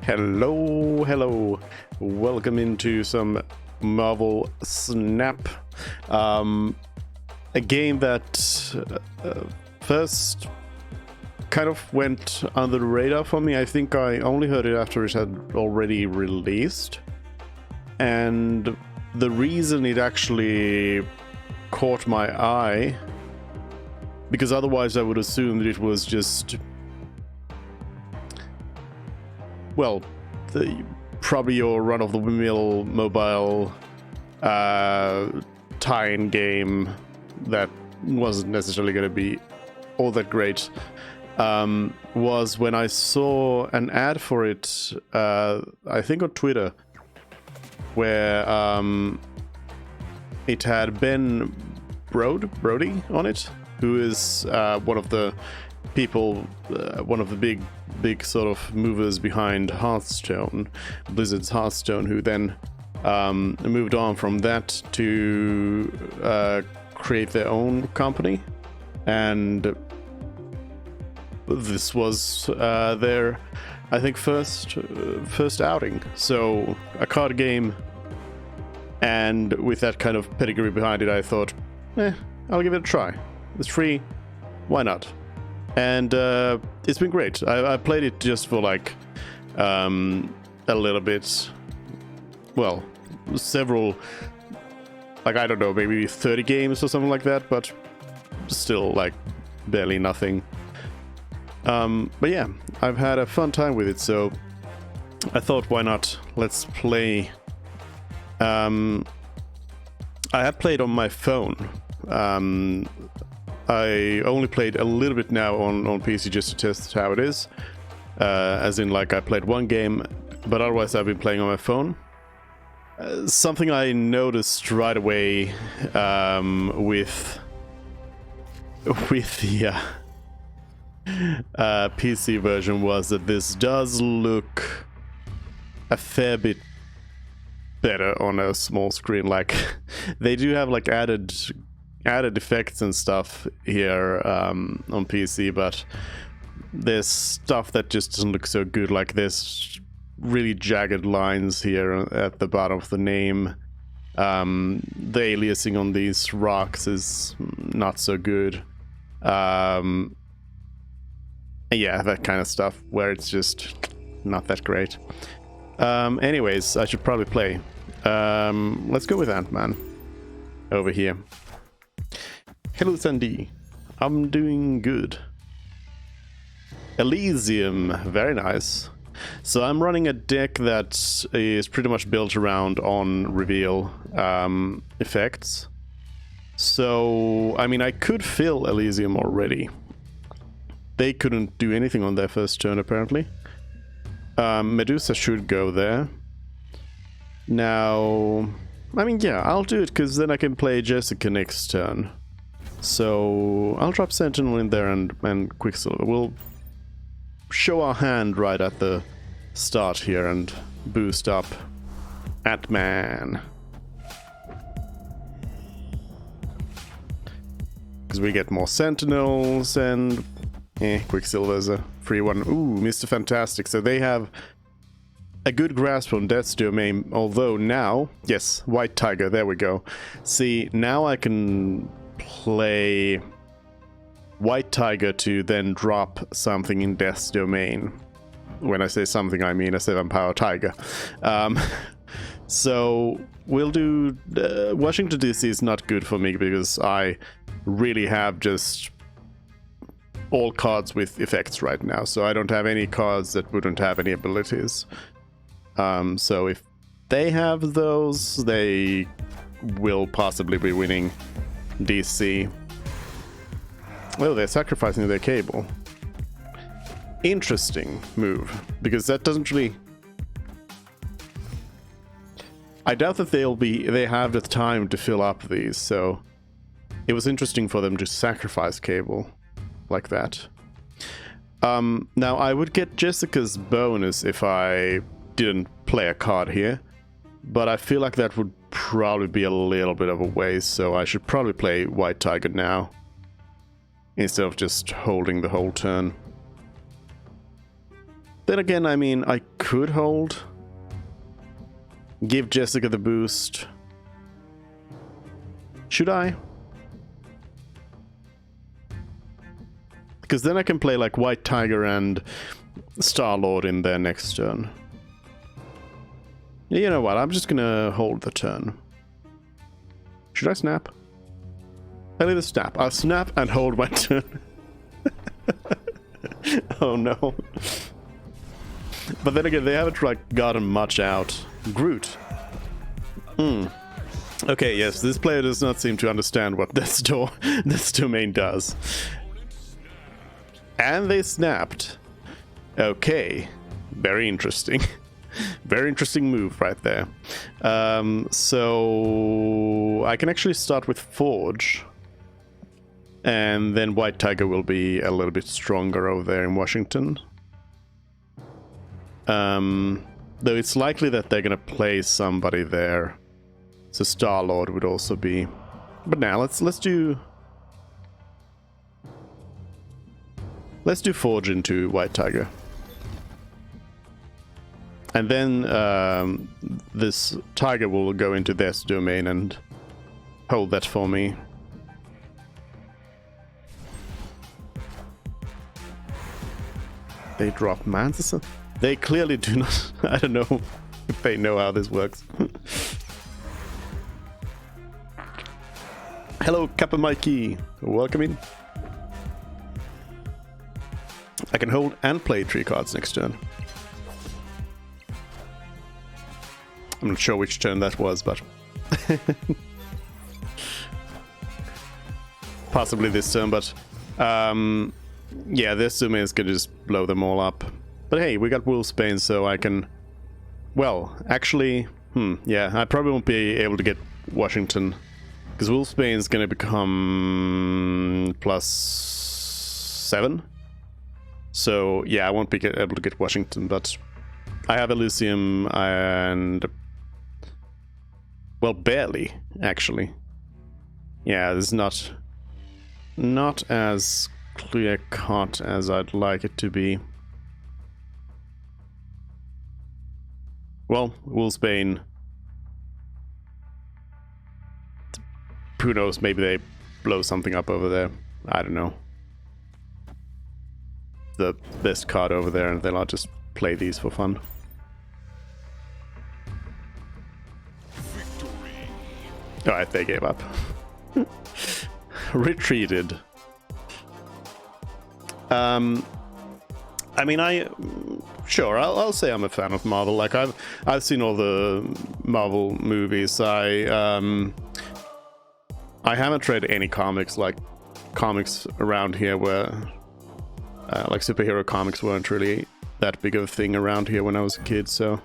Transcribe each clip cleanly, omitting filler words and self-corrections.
Hello. Welcome into some Marvel Snap. A game that first kind of went under the radar for me. I think I only heard it after it had already released. And the reason it actually caught my eye, because otherwise I would assume that it was just, well, probably your run-of-the-mill mobile tie-in game that wasn't necessarily going to be all that great, was when I saw an ad for it, I think on Twitter, where it had Ben Brody on it, who is one of the people, one of the big sort of movers behind Hearthstone, Blizzard's Hearthstone, who then moved on from that to create their own company. And this was their, I think, first outing. So a card game, and with that kind of pedigree behind it, I thought, I'll give it a try. It's free, why not? And it's been great. I played it just for like a little bit, well, several, like, I don't know, maybe 30 games or something like that, but still like barely nothing. But yeah, I've had a fun time with it, so I thought, why not? Let's play. I have played on my phone. I only played a little bit now on PC just to test how it is. As in, like, I played one game, but otherwise I've been playing on my phone. Something I noticed right away with the PC version was that this does look a fair bit better on a small screen. Like, they do have like added effects and stuff here on PC, but there's stuff that just doesn't look so good. Like, there's really jagged lines here at the bottom of the name. The aliasing on these rocks is not so good. Yeah, that kind of stuff where it's just not that great. Anyways, I should probably play. Let's go with Ant-Man over here. Hello, Sandy. I'm doing good. Elysium, very nice. So I'm running a deck that is pretty much built around on reveal effects. So, I mean, I could fill Elysium already. They couldn't do anything on their first turn, apparently. Medusa should go there. Now, I mean, yeah, I'll do it, because then I can play Jessica next turn. So I'll drop Sentinel in there and Quicksilver. We'll show our hand right at the start here and boost up Ant-Man. Because we get more Sentinels, and Quicksilver's a free one. Ooh, Mr. Fantastic. So they have a good grasp on Death's Domain, although now, yes, White Tiger, there we go. See, now I can play White Tiger to then drop something in Death's Domain. When I say something, I mean a 7-power Tiger. So we'll do... Washington DC is not good for me because I really have just all cards with effects right now. So I don't have any cards that wouldn't have any abilities. So if they have those, they will possibly be winning DC. Oh, they're sacrificing their cable. Interesting move, because that doesn't really... I doubt that they have the time to fill up these, so it was interesting for them to sacrifice cable like that. Now, I would get Jessica's bonus if I didn't play a card here, but I feel like that would probably be a little bit of a waste, so I should probably play White Tiger now instead of just holding the whole turn. Then again, I mean, I could hold. Give Jessica the boost. Should I? Because then I can play like White Tiger and Star-Lord in their next turn. You know what, I'm just gonna hold the turn. Should I snap? I'll either snap. I'll snap and hold my turn. Oh no. But then again, they haven't like gotten much out. Groot. Okay, yes, this player does not seem to understand what this domain does. And they snapped. Okay. Very interesting. Very interesting move right there. So I can actually start with Forge. And then White Tiger will be a little bit stronger over there in Washington. Though it's likely that they're gonna play somebody there. So Star-Lord would also be. But now let's do Forge into White Tiger. And then this Tiger will go into this domain and hold that for me. They drop Mantis? They clearly do not. I don't know if they know how this works. Hello, Kappa Mikey. Welcome in. I can hold and play 3 cards next turn. I'm not sure which turn that was, but possibly this turn, but yeah, this domain is gonna just blow them all up. But hey, we got Wolfsbane, so I can, well, actually, yeah, I probably won't be able to get Washington, because Wolfsbane is gonna become +7. So yeah, I won't be able to get Washington, but I have Elysium and, well, barely, actually. Yeah, this is not as clear-cut as I'd like it to be. Well, Wolfsbane. Who knows, maybe they blow something up over there. I don't know. The best card over there, and they'll just play these for fun. Alright, they gave up. Retreated. I mean, sure, I'll say I'm a fan of Marvel. Like I've seen all the Marvel movies. I haven't read any comics, like comics around here where like superhero comics weren't really that big of a thing around here when I was a kid, so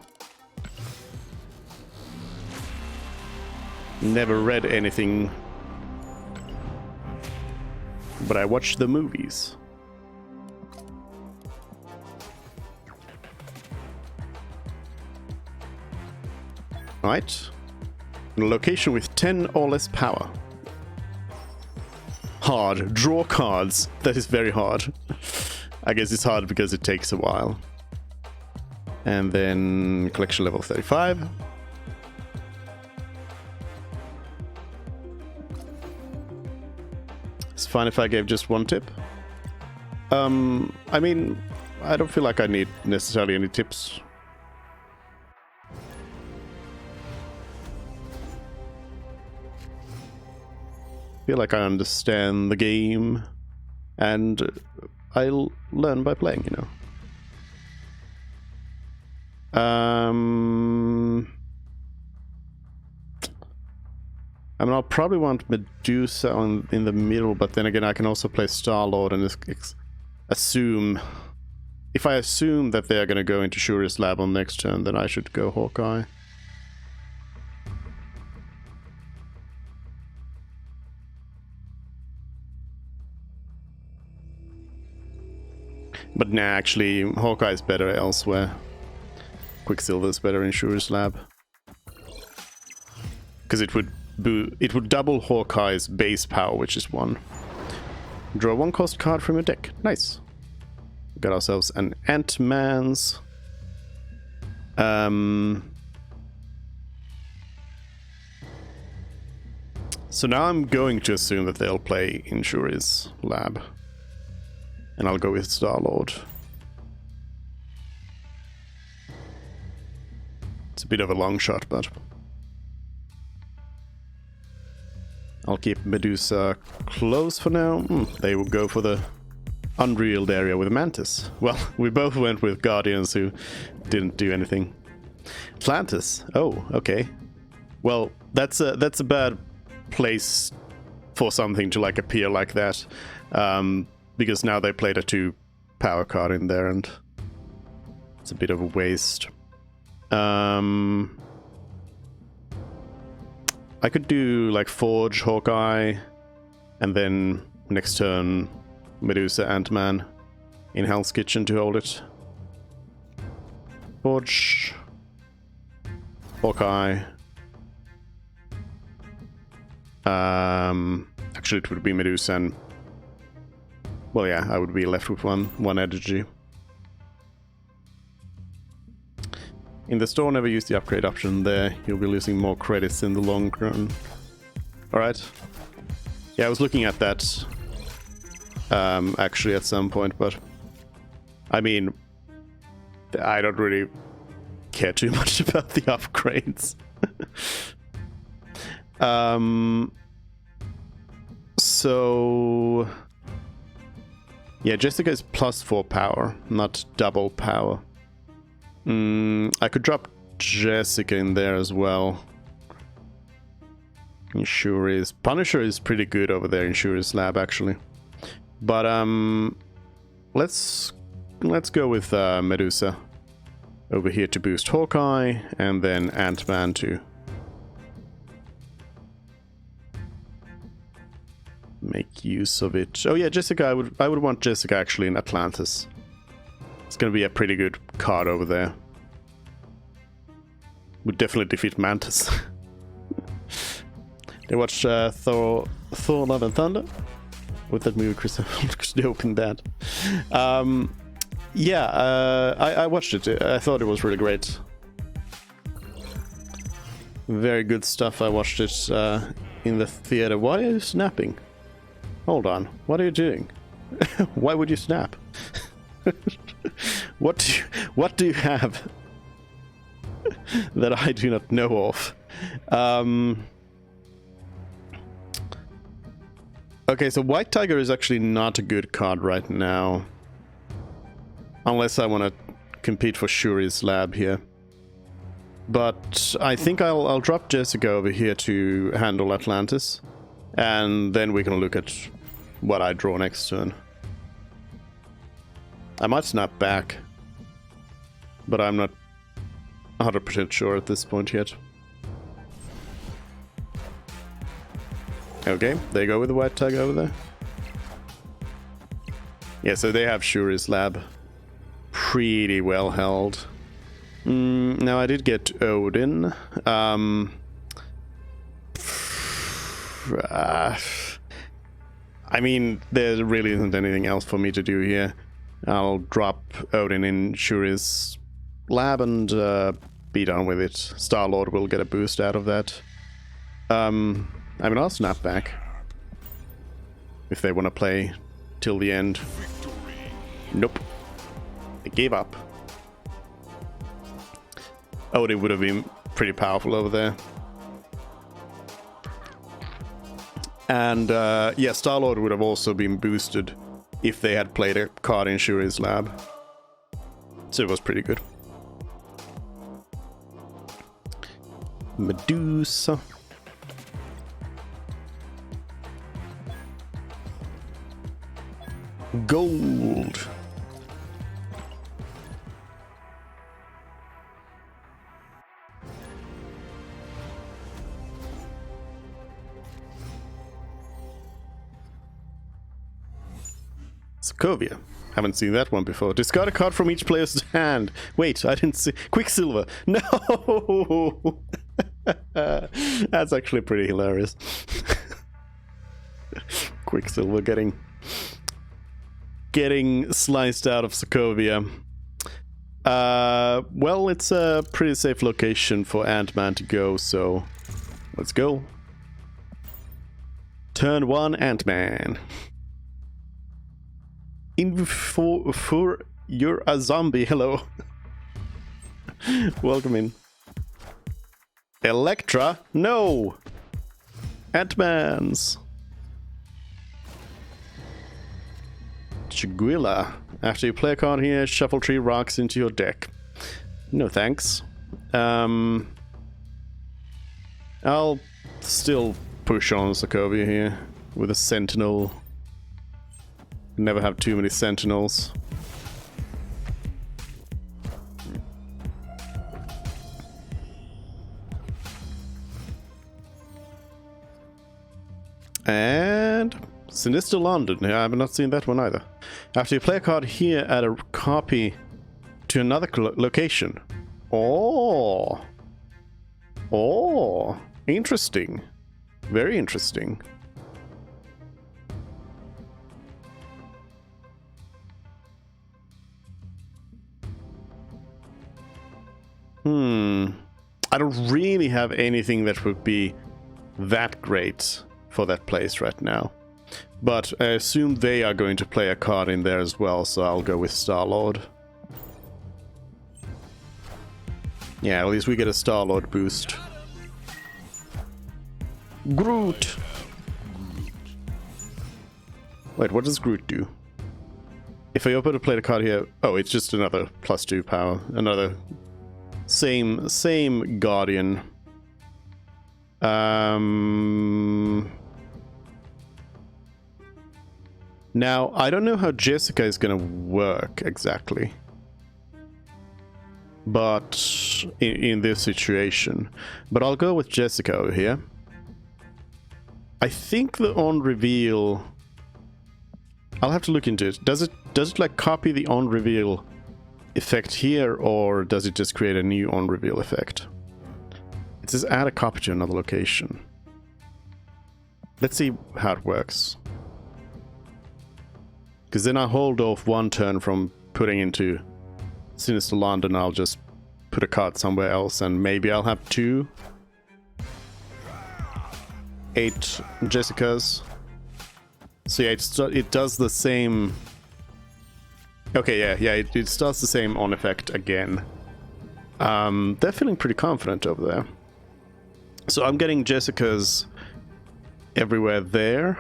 never read anything, but I watched the movies. Right. A location with 10 or less power. Hard. Draw cards. That is very hard. I guess it's hard because it takes a while. And then collection level 35. It's fine if I gave just 1 tip. I mean, I don't feel like I need necessarily any tips. I feel like I understand the game, and I'll learn by playing, you know. I mean, I'll probably want Medusa in the middle, but then again, I can also play Star-Lord and assume... If I assume that they're going to go into Shuri's Lab on next turn, then I should go Hawkeye. But nah, actually, Hawkeye is better elsewhere. Quicksilver is better in Shuri's Lab. Because it would double Hawkeye's base power, which is 1. Draw 1 cost card from your deck. Nice. got ourselves an Ant-Man's. So now I'm going to assume that they'll play in Shuri's lab. And I'll go with Star-Lord. It's a bit of a long shot, but I'll keep Medusa close for now. They will go for the Unrealed area with Mantis. Well, we both went with Guardians who didn't do anything. Atlantis. Oh, okay. Well, that's a bad place for something to like appear like that, because now they played a 2 power card in there, and it's a bit of a waste. I could do like Forge, Hawkeye, and then next turn Medusa, Ant-Man in Hell's Kitchen to hold it. Forge, Hawkeye. Actually, it would be Medusa and... Well, yeah, I would be left with one energy. In the store, never use the upgrade option there. You'll be losing more credits in the long run. Alright. Yeah, I was looking at that actually at some point, but I mean, I don't really care too much about the upgrades. So yeah, Jessica is +4 power, not double power. I could drop Jessica in there as well. Shuri's Punisher is pretty good over there in Shuri's lab, actually. But let's go with Medusa over here to boost Hawkeye, and then Ant-Man to make use of it. Oh yeah, Jessica. I would want Jessica actually in Atlantis. It's gonna be a pretty good card over there. Would definitely defeat Mantis. They watched Thor Love and Thunder with that movie. Chris opened that. Yeah, I watched it. I thought it was really great. Very good stuff. I watched it in the theater. Why are you snapping? Hold on. What are you doing? Why would you snap? What do you have that I do not know of? Okay, so White Tiger is actually not a good card right now. Unless I want to compete for Shuri's lab here. But I think I'll drop Jessica over here to handle Atlantis. And then we can look at what I draw next turn. I might snap back, but I'm not 100% sure at this point yet. Okay, they go with the White Tiger over there. Yeah, so they have Shuri's lab pretty well held. Now I did get Odin. I mean, there really isn't anything else for me to do here. I'll drop Odin in Shuri's lab and be done with it. Star-Lord will get a boost out of that. I mean, I'll snap back if they want to play till the end. Nope. They gave up. Odin would have been pretty powerful over there. And yeah, Star-Lord would have also been boosted if they had played a card in Shuri's lab. So it was pretty good. Medusa. Gold. Sokovia. Haven't seen that one before. Discard a card from each player's hand. Wait, I didn't see. Quicksilver. No! That's actually pretty hilarious. Quicksilver getting getting sliced out of Sokovia. Well, it's a pretty safe location for Ant-Man to go, so let's go. Turn 1, Ant-Man. For you're a zombie, hello. Welcome in. Electra? No! Ant-Man's. Chiguila. After you play a card here, shuffle 3 rocks into your deck. No thanks. I'll still push on Sokovia here with a Sentinel. Never have too many Sentinels. And Sinister London. Yeah, I have not seen that one either. After you play a card here, add a copy to another location. Oh. Oh. Interesting. Very interesting. I don't really have anything that would be that great for that place right now. But I assume they are going to play a card in there as well, so I'll go with Star-Lord. Yeah, at least we get a Star-Lord boost. Groot! Wait, what does Groot do? If I open to play the card here... Oh, it's just another +2 power. Another... Same Guardian. Now, I don't know how Jessica is gonna work exactly. But in this situation. But I'll go with Jessica over here. I think the on reveal... I'll have to look into it. Does it like copy the on reveal effect here, or does it just create a new on reveal effect? It says add a copy to another location. Let's see how it works. Because then I hold off one turn from putting into Sinister London. I'll just put a card somewhere else, and maybe I'll have 2 8 Jessicas. So yeah, it does the same. Okay, yeah, it starts the same on effect again. They're feeling pretty confident over there. So I'm getting Jessica's everywhere there.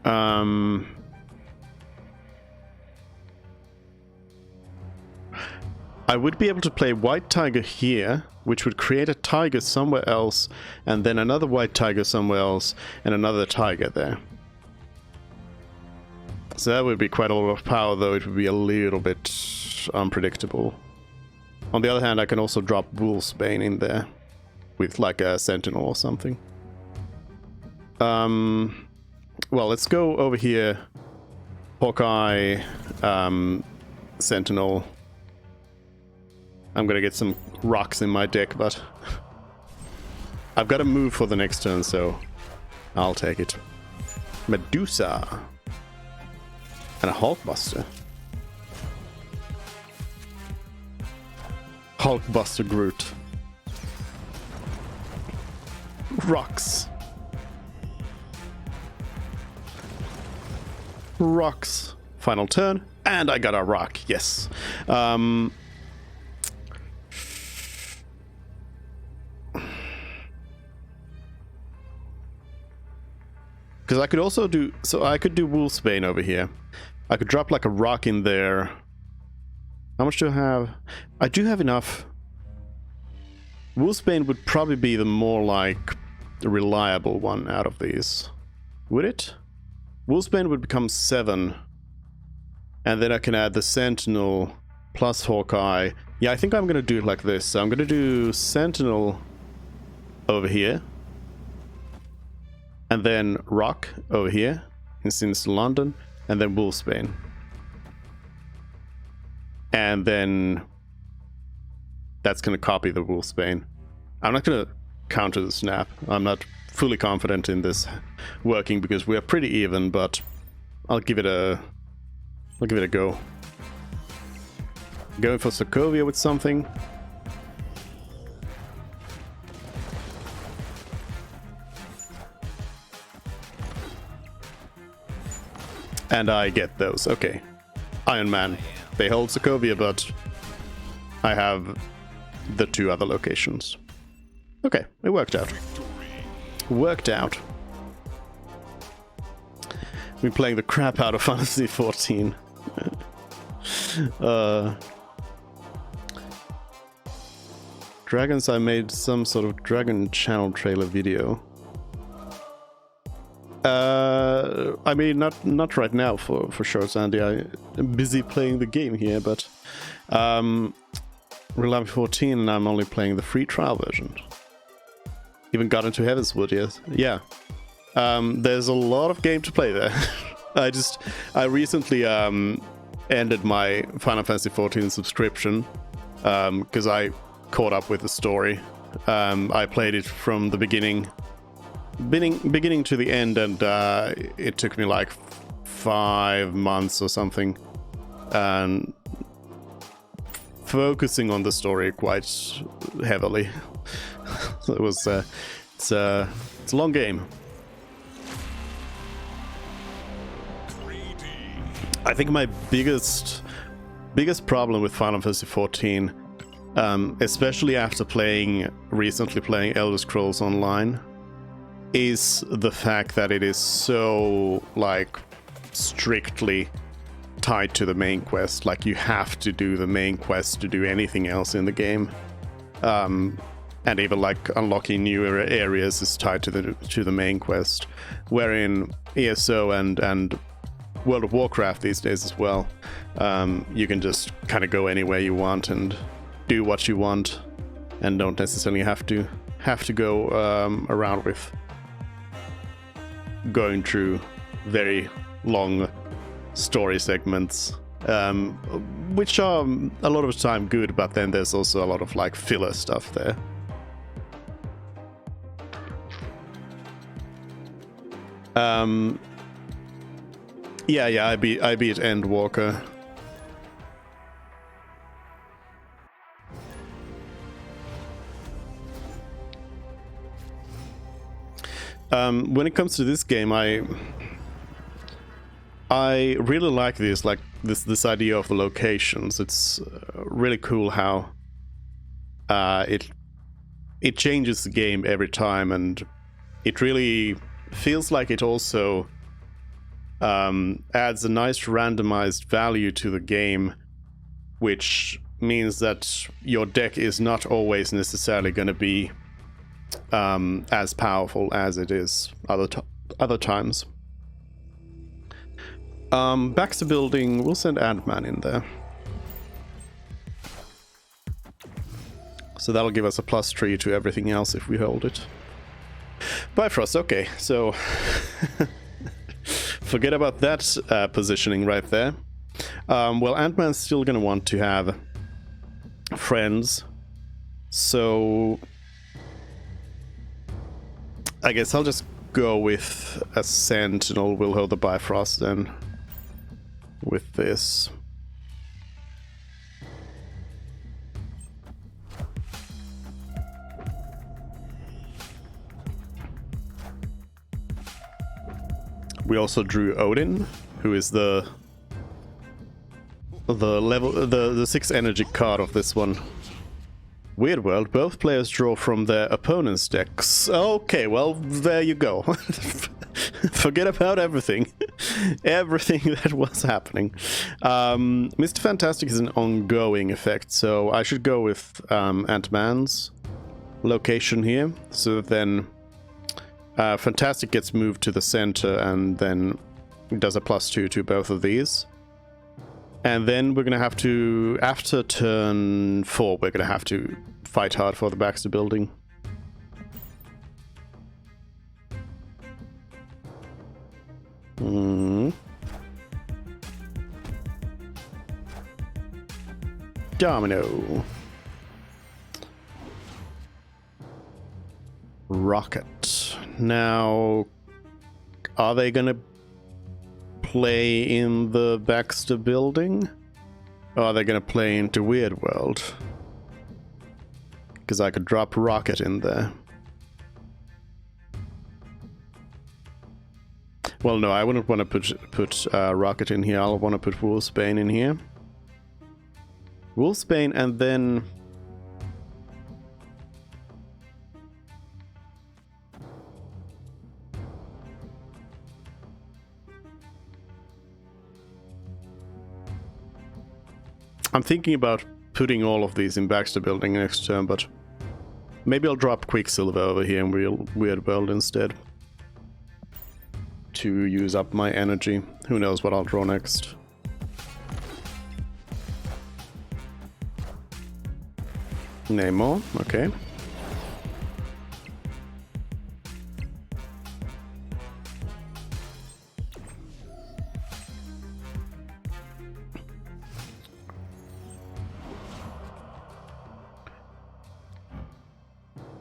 I would be able to play White Tiger here, which would create a tiger somewhere else, and then another White Tiger somewhere else, and another tiger there. So that would be quite a lot of power, though it would be a little bit unpredictable. On the other hand, I can also drop Wolfsbane in there with like a Sentinel or something. Well, let's go over here. Hawkeye, Sentinel. I'm gonna get some rocks in my deck, but I've got to move for the next turn, so I'll take it. Medusa. And a Hulkbuster. Hulkbuster Groot. Rocks. Rocks. Final turn. And I got a rock. Yes. Because I could also do... So I could do Wolfsbane over here. I could drop like a rock in there. How much do I have? I do have enough. Wolfsbane would probably be the more like reliable one out of these. Would it? Wolfsbane would become 7. And then I can add the Sentinel plus Hawkeye. Yeah, I think I'm going to do it like this. So I'm going to do Sentinel over here. And then Rock over here in Sinister London. And then Wolfsbane. And then that's going to copy the Wolfsbane. I'm not going to counter the Snap. I'm not fully confident in this working because we are pretty even, but I'll give it a go. Going for Sokovia with something. And I get those. Okay. Iron Man. They hold Sokovia, but I have the 2 other locations. Okay, it worked out. Worked out. We're playing the crap out of Fantasy 14. Dragons, I made some sort of Dragon Channel trailer video. I mean, not right now for sure, Sandy. I'm busy playing the game here, but Real Life 14, and I'm only playing the free trial version. Even got into Heavenswood, yes. Yeah. There's a lot of game to play there. I recently ended my Final Fantasy 14 subscription because I caught up with the story. I played it from the beginning to the end, and it took me like 5 months or something, and focusing on the story quite heavily. So it was it's a long game. I think my biggest problem with Final Fantasy 14, especially after recently playing Elder Scrolls Online, is the fact that it is so like strictly tied to the main quest. Like, you have to do the main quest to do anything else in the game, and even like unlocking new areas is tied to the main quest. Wherein ESO and World of Warcraft these days as well, you can just kind of go anywhere you want and do what you want, and don't necessarily have to go around with going through very long story segments, which are a lot of the time good, but then there's also a lot of like filler stuff there. Yeah, I beat Endwalker. When it comes to this game, I really like this idea of the locations. It's really cool how it changes the game every time, and it really feels like it also adds a nice randomized value to the game, which means that your deck is not always necessarily going to be as powerful as it is other times. Baxter building, we'll send Ant-Man in there. So that'll give us a +3 to everything else if we hold it. Bifrost, okay, so forget about that positioning right there. Well, Ant-Man's still gonna want to have friends, so I guess I'll just go with a Sentinel. We'll hold the Bifrost then with this. We also drew Odin, who is the 6 energy card of this one. Weird World, both players draw from their opponent's decks. Okay, well, there you go. Forget about everything. Everything that was happening. Mr. Fantastic is an ongoing effect, so I should go with Ant-Man's location here. So then Fantastic gets moved to the center, and then does a +2 to both of these. And then we're going to have to, after turn 4, we're going to have to fight hard for the Baxter building. Domino. Rocket. Now, are they going to play in the Baxter building? Or are they gonna play into Weird World? Because I could drop Rocket in there. Well, no, I wouldn't want to put Rocket in here. I'll want to put Wolfsbane in here. Wolfsbane, and then... I'm thinking about putting all of these in Baxter building next turn, but maybe I'll drop Quicksilver over here in Weird World instead. To use up my energy. Who knows what I'll draw next. Namor, okay.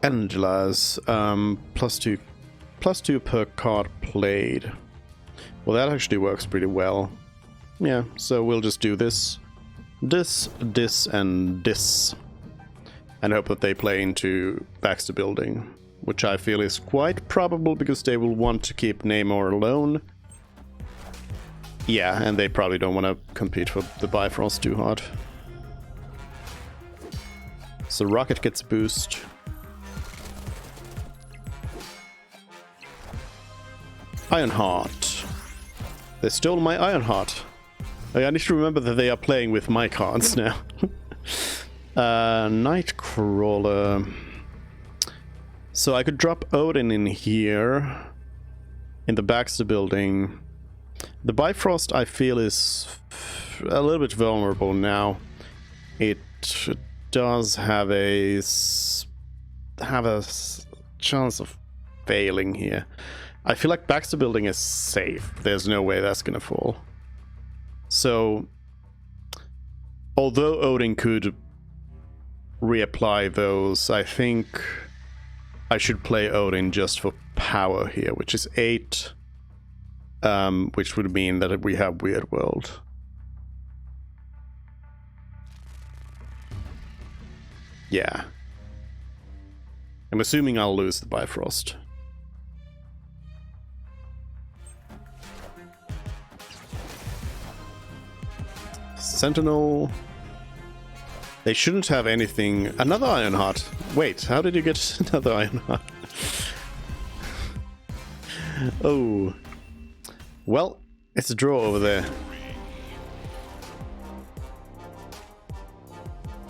Angela's +2 per card played. Well, that actually works pretty well. Yeah, so we'll just do this, and this. And hope that they play into Baxter building, which I feel is quite probable because they will want to keep Namor alone. Yeah, and they probably don't want to compete for the Bifrost too hard. So Rocket gets a boost. Ironheart. They stole my Ironheart. I need to remember that they are playing with my cards now. Nightcrawler. So I could drop Odin in here. In the Baxter building. The Bifrost I feel is a little bit vulnerable now. It does have a chance of failing here. I feel like Baxter building is safe. There's no way that's gonna fall. So, although Odin could reapply those, I think I should play Odin just for power here, which is 8, which would mean that we have Weird World. Yeah. I'm assuming I'll lose the Bifrost. Sentinel. They shouldn't have anything. Another Ironheart. Wait, how did you get another Ironheart? Oh. Well, it's a draw over there.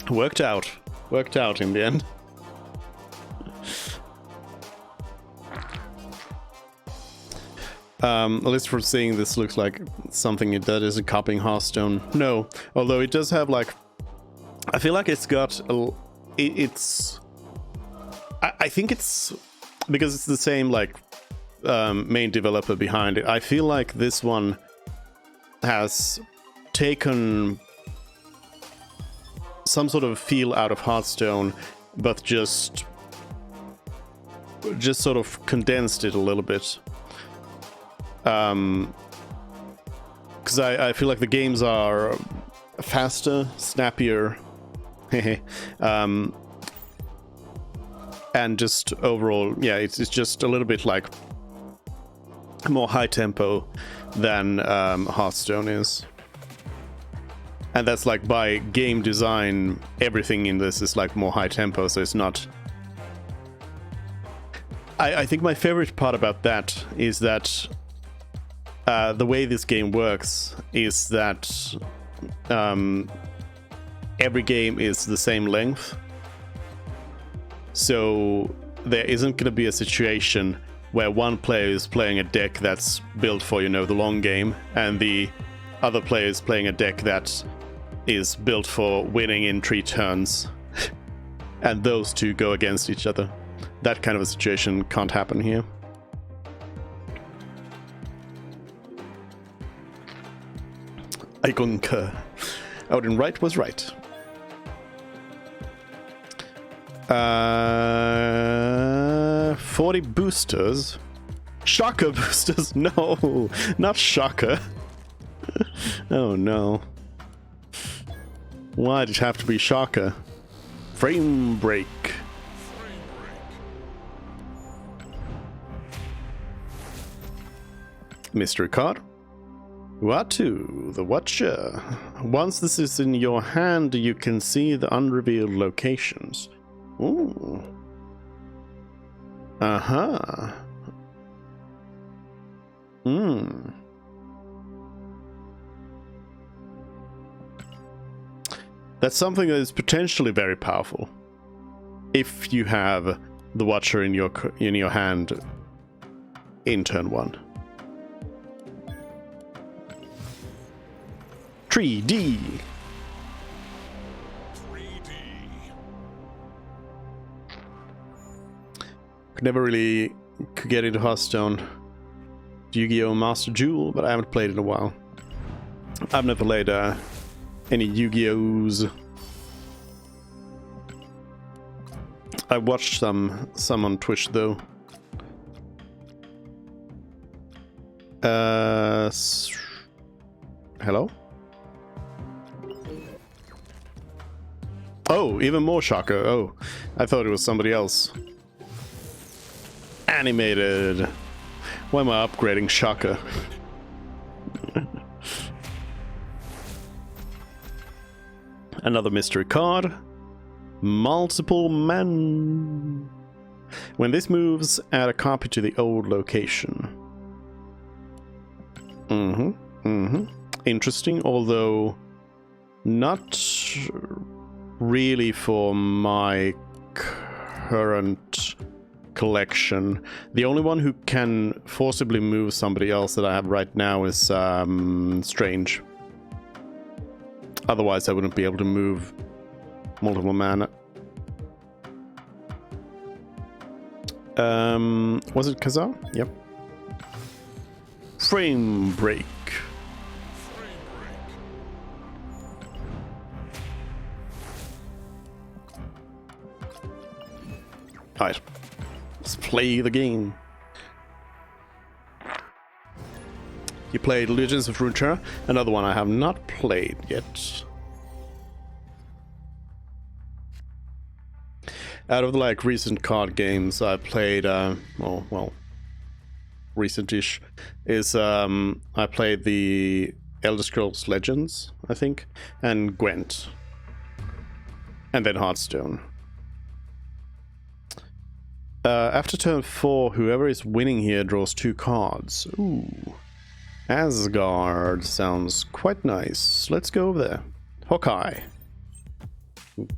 Worked out. Worked out in the end. At least for seeing this looks like something that isn't copying Hearthstone. No, although it does have like... I feel like it's got... I think it's... Because it's the same like main developer behind it. I feel like this one has taken some sort of feel out of Hearthstone, but just sort of condensed it a little bit. Because I feel like the games are faster, snappier, and just overall, yeah, it's just a little bit like more high tempo than Hearthstone is. And that's like by game design, everything in this is like more high tempo, so it's not... I think my favorite part about that is that the way this game works is that every game is the same length. So there isn't going to be a situation where one player is playing a deck that's built for, you know, the long game, and the other player is playing a deck that is built for winning in 3 turns. And those two go against each other. That kind of a situation can't happen here. I concur. Odin Wright was right. 40 boosters. Shocker boosters? No, not Shocker. Oh no. Why did it have to be Shaka? Frame break. Mystery card. Uatu, the Watcher. Once this is in your hand, you can see the unrevealed locations. Ooh. Uh-huh. Hmm. That's something that is potentially very powerful. If you have the Watcher in your hand in turn 1. 3D. Never really could get into Hearthstone. Yu-Gi-Oh! Master Jewel, but I haven't played in a while. I've never played any Yu-Gi-Ohs. I watched some on Twitch though. Hello? Oh, even more Shaka. Oh, I thought it was somebody else. Animated. Why am I upgrading Shaka? Another mystery card. Multiple men. When this moves, add a copy to the old location. Interesting, although not really for my current collection. The only one who can forcibly move somebody else that I have right now is Strange. Otherwise I wouldn't be able to move multiple mana. Was it Kazar? Yep. Frame break. Alright. Let's play the game. You played Legends of Runeterra, another one I have not played yet. Out of the like recent card games I played, recent-ish, is I played the Elder Scrolls Legends, I think, and Gwent, and then Hearthstone. After turn 4, whoever is winning here draws 2 cards. Ooh. Asgard sounds quite nice. Let's go over there. Hawkeye.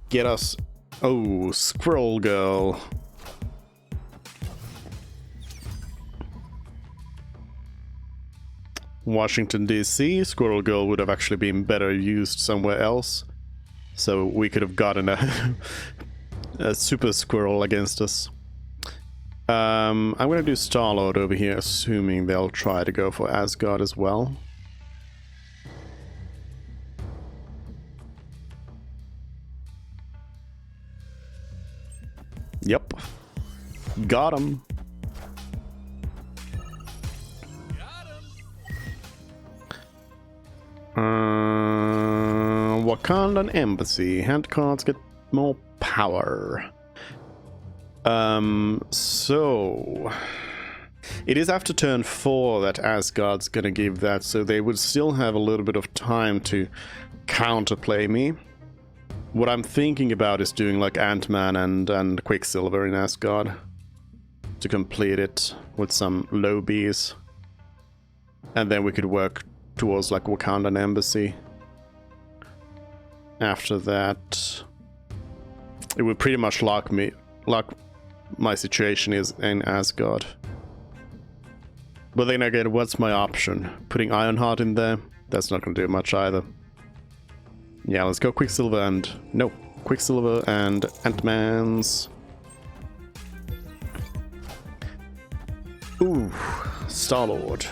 Get us... Oh, Squirrel Girl. Washington, D.C. Squirrel Girl would have actually been better used somewhere else. So we could have gotten a super squirrel against us. I'm gonna do Star-Lord over here, assuming they'll try to go for Asgard as well. Yep. Got him. Wakandan Embassy. Hand cards get more power. So it is after turn 4 that Asgard's gonna give that, so they would still have a little bit of time to counterplay me. What I'm thinking about is doing like Ant-Man and Quicksilver in Asgard to complete it with some low Bs, and then we could work towards like Wakandan Embassy. After that, it would pretty much lock my situation is in Asgard. But then again, what's my option? Putting Ironheart in there? That's not gonna do much either. Yeah, let's go Quicksilver and... No, Quicksilver and Ant-Man's. Ooh, Star-Lord.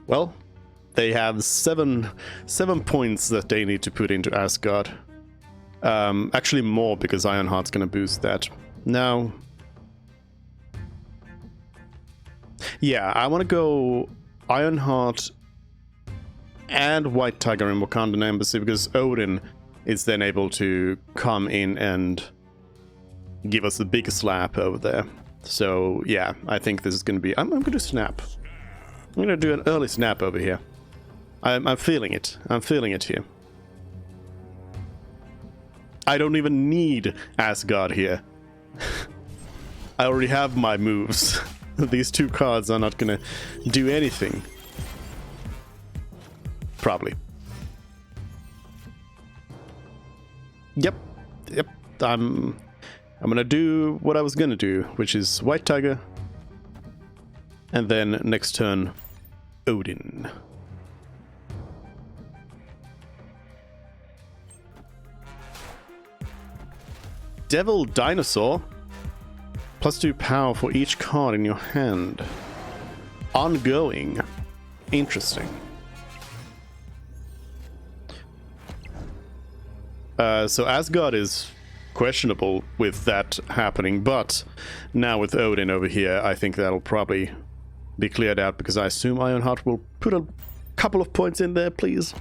Well, they have seven points that they need to put into Asgard. Actually more, because Ironheart's gonna boost that. Now, Yeah, I want to go Ironheart and White Tiger in Wakandan Embassy, because Odin is then able to come in and give us the big slap over there. So yeah, I think this is going to be... I'm going to snap. I'm going to do an early snap over here. I'm feeling it. I'm feeling it here. I don't even need Asgard here. I already have my moves. These two cards are not going to do anything. Probably. Yep. I'm gonna do what I was gonna do, which is White Tiger. And then next turn, Odin. Devil Dinosaur. +2 power for each card in your hand. Ongoing. Interesting. So Asgard is questionable with that happening, but now with Odin over here, I think that'll probably be cleared out, because I assume Ironheart will put a couple of points in there, please.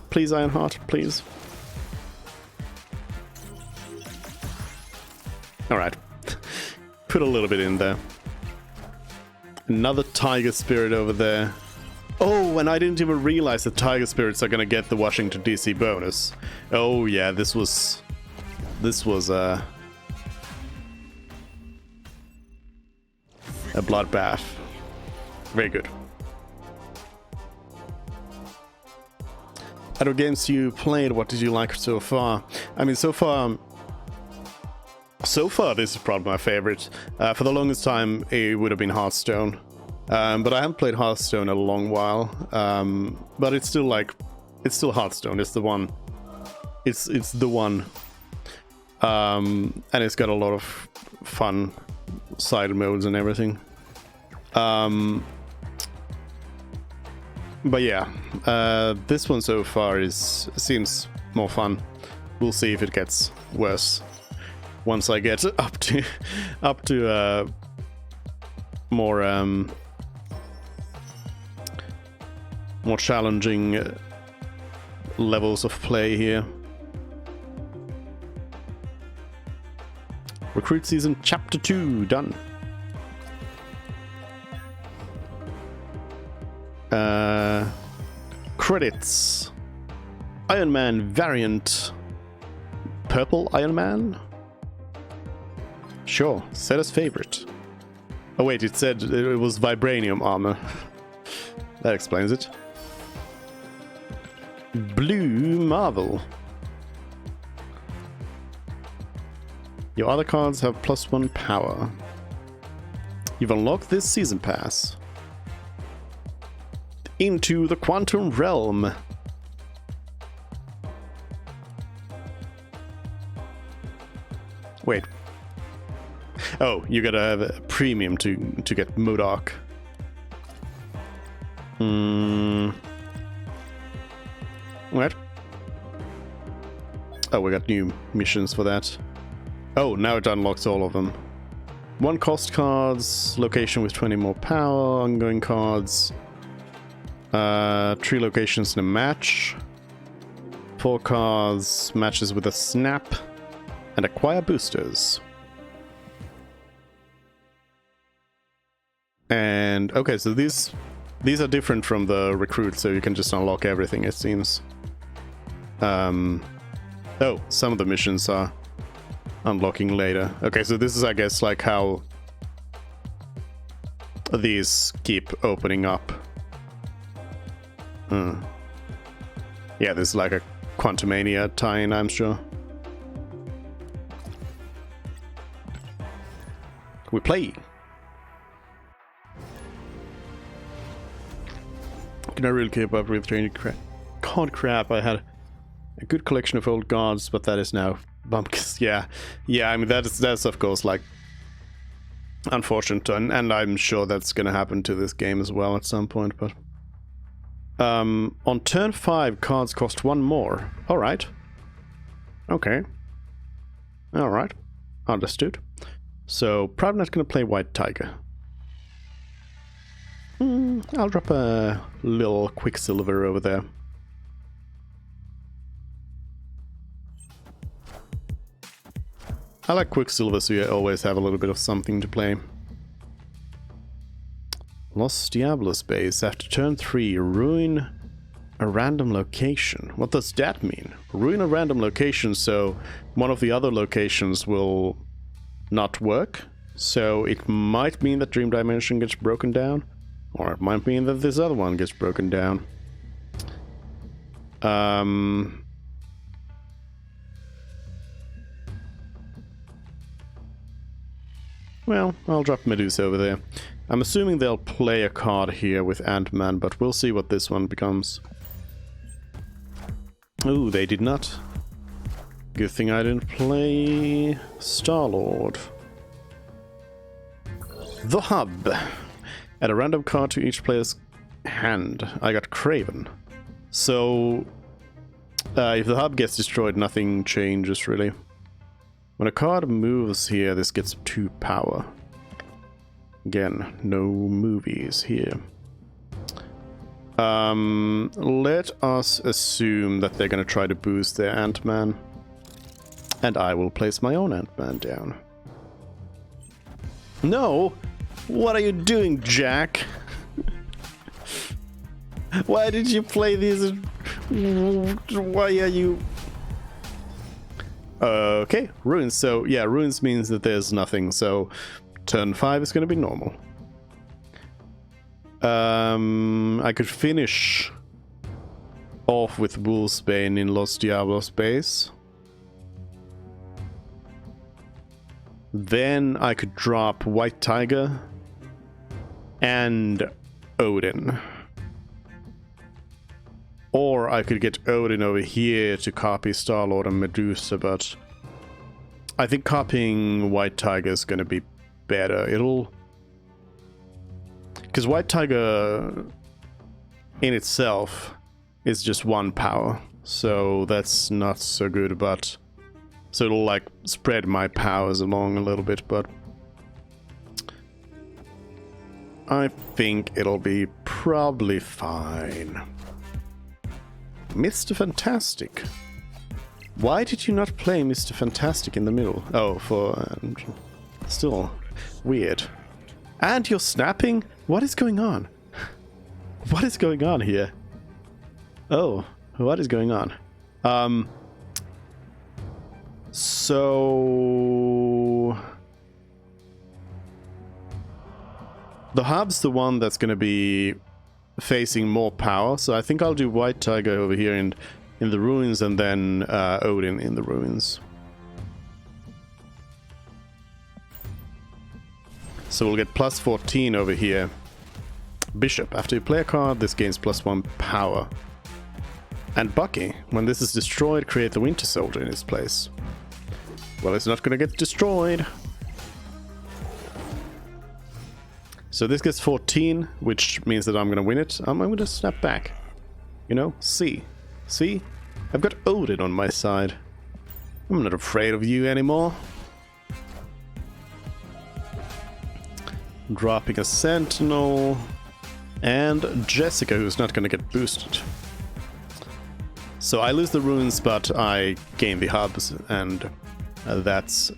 Please, Ironheart, please. Alright. Put a little bit in there. Another Tiger Spirit over there. Oh, and I didn't even realize that Tiger Spirits are gonna get the Washington DC bonus. Oh yeah, this was a bloodbath. Very good. Out of games you played, what did you like so far? I mean, so far this is probably my favorite. For the longest time, it would have been Hearthstone. But I haven't played Hearthstone in a long while. But it's still Hearthstone. It's the one. It's the one. And it's got a lot of fun side modes and everything. But yeah, this one so far seems more fun. We'll see if it gets worse once I get up to more challenging levels of play here. Recruit Season Chapter 2 done. Credits. Iron Man variant. Purple Iron Man? Sure, set as favorite. Oh wait, it said it was vibranium armor. That explains it. Blue Marvel. Your other cards have +1 power. You've unlocked this season pass. Into the Quantum Realm. Wait. Oh, you gotta have a premium to get MODOK. What? Oh, we got new missions for that. Oh, now it unlocks all of them. 1 cost cards, location with 20 more power, ongoing cards. 3 locations in a match. 4 cards, matches with a snap. And acquire boosters. And okay, so these are different from the recruit, so you can just unlock everything, it seems. Oh, some of the missions are unlocking later. Okay, so this is, I guess, like how these keep opening up. Yeah, this is like a Quantumania tie-in, I'm sure. We play. Can I really keep up with training card crap? I had a good collection of old gods, but that is now bumpkins. Yeah, I mean that's of course like unfortunate, and I'm sure that's gonna happen to this game as well at some point. But on turn 5, cards cost 1 more. All right. Okay. All right. Understood. So probably not gonna play White Tiger. I'll drop a little Quicksilver over there. I like Quicksilver, so you always have a little bit of something to play. Los Diablos base. After turn 3, ruin a random location. What does that mean? Ruin a random location, so one of the other locations will not work. So it might mean that Dream Dimension gets broken down, or it might mean that this other one gets broken down. Well, I'll drop Medusa over there. I'm assuming they'll play a card here with Ant-Man, but we'll see what this one becomes. Ooh, they did not. Good thing I didn't play Star-Lord. The Hub. Add a random card to each player's hand. I got Craven. So, if the Hub gets destroyed, nothing changes, really. When a card moves here, this gets 2 power. Again, no movies here. Let us assume that they're going to try to boost their Ant-Man. And I will place my own Ant-Man down. No! What are you doing, Jack? Why did you play these? Why are you... Okay, ruins. So, yeah, ruins means that there's nothing. So, turn 5 is going to be normal. I could finish off with Wolfsbane in Los Diablos base. Then I could drop White Tiger and Odin. Or I could get Odin over here to copy Star-Lord and Medusa, but I think copying White Tiger is going to be better. It'll... Because White Tiger in itself is just 1 power, so that's not so good, but... So it'll, like, spread my powers along a little bit, but... I think it'll be probably fine. Mr. Fantastic. Why did you not play Mr. Fantastic in the middle? Oh, for... still weird. And you're snapping? What is going on? What is going on here? Oh, what is going on? So... The Hub's the one that's going to be facing more power, so I think I'll do White Tiger over here in the ruins, and then Odin in the ruins. So we'll get plus 14 over here. Bishop. After you play a card, this gains plus 1 power. And Bucky. When this is destroyed, create the Winter Soldier in its place. Well, it's not going to get destroyed. So this gets 14, which means that I'm going to win it. I'm going to snap back. You know, see? See? I've got Odin on my side. I'm not afraid of you anymore. Dropping a Sentinel. And Jessica, who's not going to get boosted. So I lose the runes, but I gain the hubs, and that's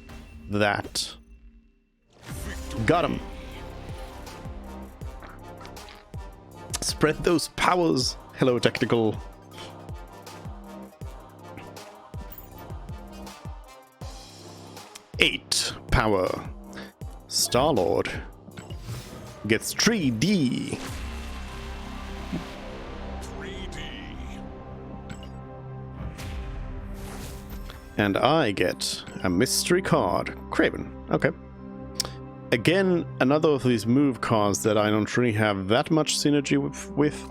that. Got him. Spread those powers. Hello, Technical. Eight power. Star-Lord gets 3D. 3D. And I get a mystery card. Craven. Okay. Again, another of these move cards that I don't really have that much synergy with.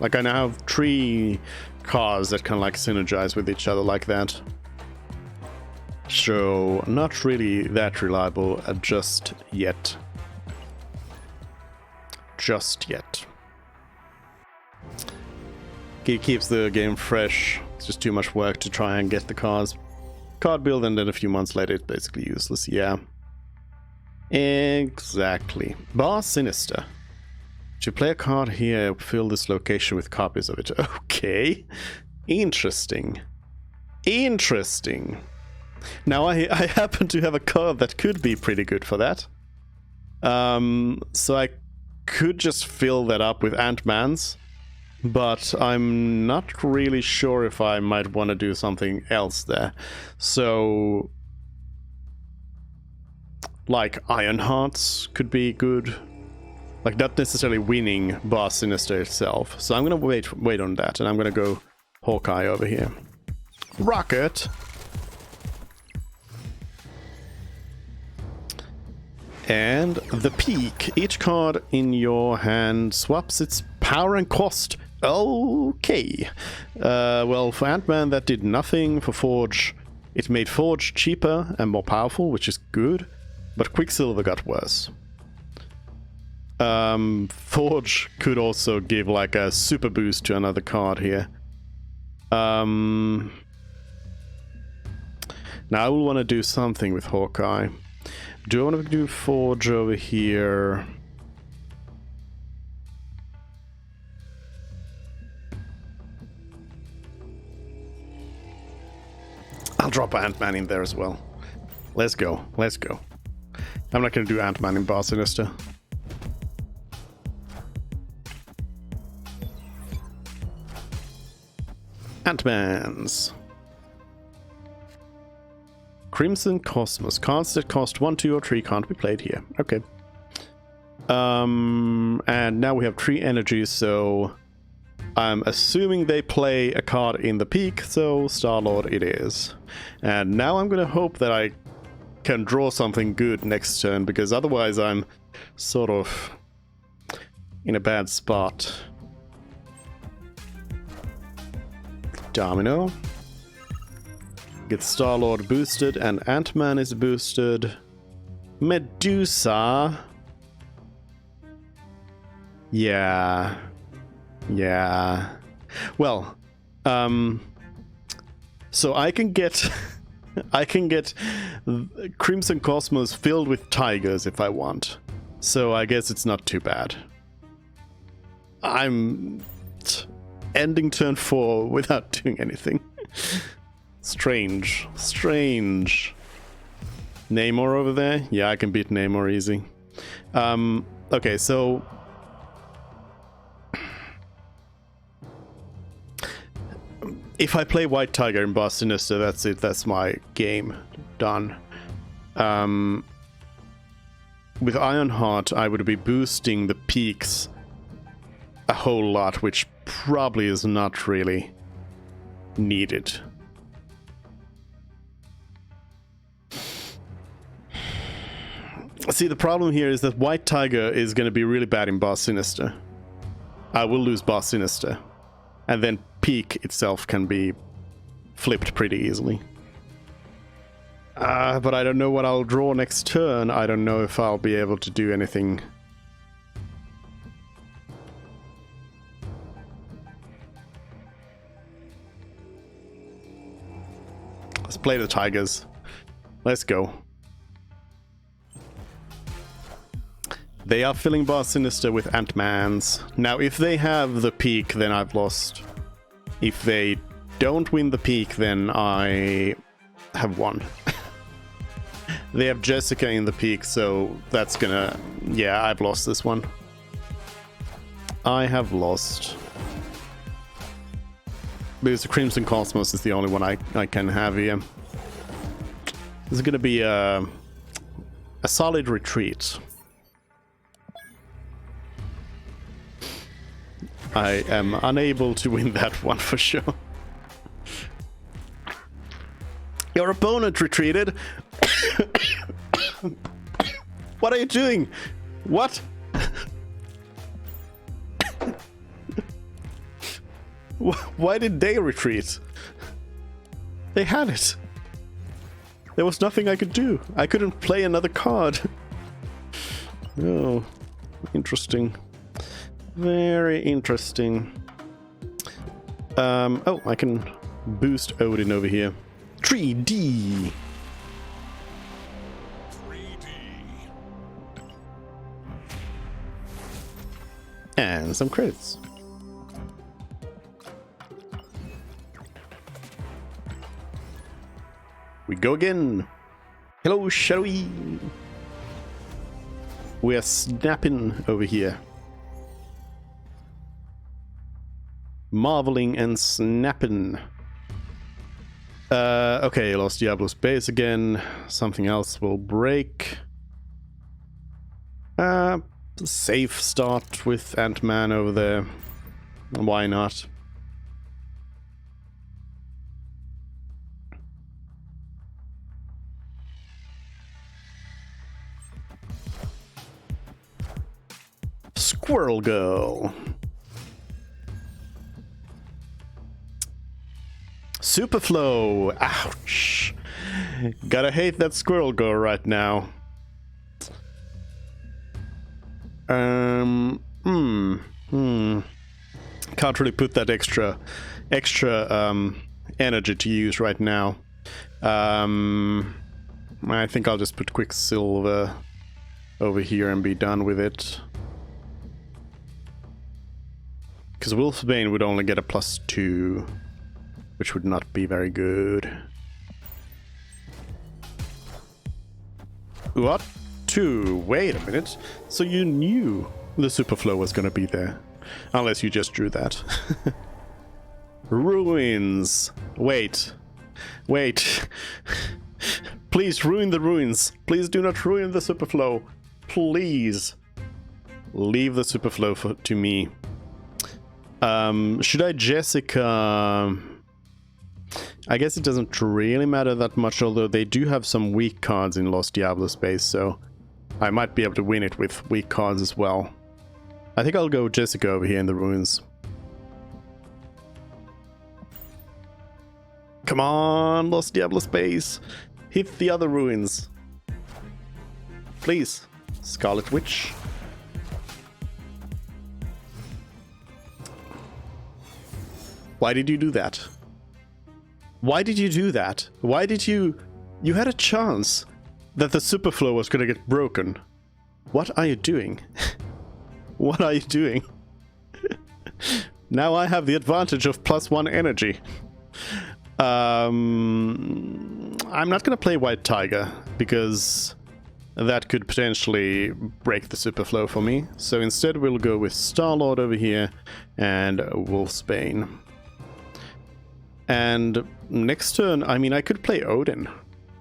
Like, I now have 3 cards that can, like, synergize with each other like that. So, not really that reliable just yet. Just yet. It keeps the game fresh. It's just too much work to try and get the cards. Card build, and then a few months later it's basically useless, yeah. Exactly. Bar Sinister. To play a card here, fill this location with copies of it. Okay. Interesting. Interesting. Now, I happen to have a card that could be pretty good for that. So I could just fill that up with Ant-Mans, but I'm not really sure if I might want to do something else there. So, like Iron Hearts could be good. Like, not necessarily winning Bar Sinister itself. So I'm gonna wait on that, and I'm gonna go Hawkeye over here. Rocket! And the Peak. Each card in your hand swaps its power and cost. Okay. Well, for Ant-Man that did nothing. For Forge, it made Forge cheaper and more powerful, which is good. But Quicksilver got worse. Forge could also give like a super boost to another card here. Now I will want to do something with Hawkeye. Do I want to do Forge over here? I'll drop Ant-Man in there as well. Let's go. Let's go. I'm not going to do Ant-Man in Bar Sinister. Ant-Mans. Crimson Cosmos. Cards that cost 1, 2, or 3 can't be played here. Okay. And now we have 3 energies, so I'm assuming they play a card in the Peak, so Star-Lord it is. And now I'm gonna hope that I can draw something good next turn, because otherwise I'm sort of in a bad spot. Domino. Get Star-Lord boosted, and Ant-Man is boosted. Medusa. Yeah. Yeah. Well, so I can get I can get Crimson Cosmos filled with tigers if I want. So I guess it's not too bad. I'm ending turn 4 without doing anything. Strange. Strange. Namor over there? Yeah, I can beat Namor easy. Okay, so if I play White Tiger in Bar Sinister, that's it. That's my game done. With Ironheart, I would be boosting the peaks a whole lot, which probably is not really needed. See, the problem here is that White Tiger is going to be really bad in Bar Sinister. I will lose Bar Sinister. And then Peak itself can be flipped pretty easily. But I don't know what I'll draw next turn. I don't know if I'll be able to do anything. Let's play the Tigers. Let's go. They are filling Bar Sinister with Ant-Mans. Now, if they have the Peak, then I've lost. If they don't win the Peak, then I have won. They have Jessica in the Peak, so that's gonna... Yeah, I've lost this one. I have lost. Because the Crimson Cosmos is the only one I can have here. This is gonna be a solid retreat. I am unable to win that one for sure. Your opponent retreated. What are you doing? What? Why did they retreat? They had it. There was nothing I could do. I couldn't play another card. Oh, interesting. Very interesting. Oh, I can boost Odin over here. 3D. And some credits. We go again. Hello, Shadowy. We are snapping over here. Marveling and snapping. Okay, lost Diablo's base again. Something else will break. Safe start with Ant-Man over there. Why not? Squirrel Girl. Superflow. Ouch. Gotta hate that Squirrel Girl right now. Can't really put that extra energy to use right now. I think I'll just put Quicksilver over here and be done with it. Because Wolfsbane would only get a +2, which would not be very good. What? 2? Wait a minute. So you knew the Superflow was gonna be there. Unless you just drew that. Ruins. Wait. Please ruin the ruins. Please do not ruin the Superflow. Please. Leave the Superflow to me. Should I Jessica? I guess it doesn't really matter that much, although they do have some weak cards in Lost Diablo space, so I might be able to win it with weak cards as well. I think I'll go Jessica over here in the ruins. Come on, Lost Diablo space. Hit the other ruins. Please. Scarlet Witch. Why did you do that? Why did you do that? Why did you... You had a chance that the Superflow was gonna get broken. What are you doing? What are you doing? Now I have the advantage of +1 energy. I'm not gonna play White Tiger, because that could potentially break the Superflow for me. So instead we'll go with Star-Lord over here and Wolfsbane. And next turn, I mean, I could play Odin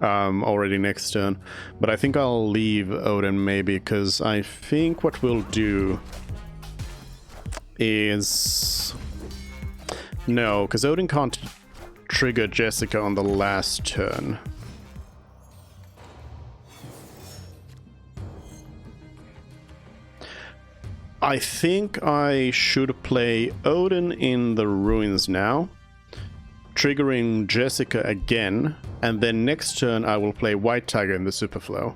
already next turn, but I think I'll leave Odin maybe, because I think what we'll do is... No, because Odin can't trigger Jessica on the last turn. I think I should play Odin in the ruins now, triggering Jessica again, and then next turn I will play White Tiger in the Superflow.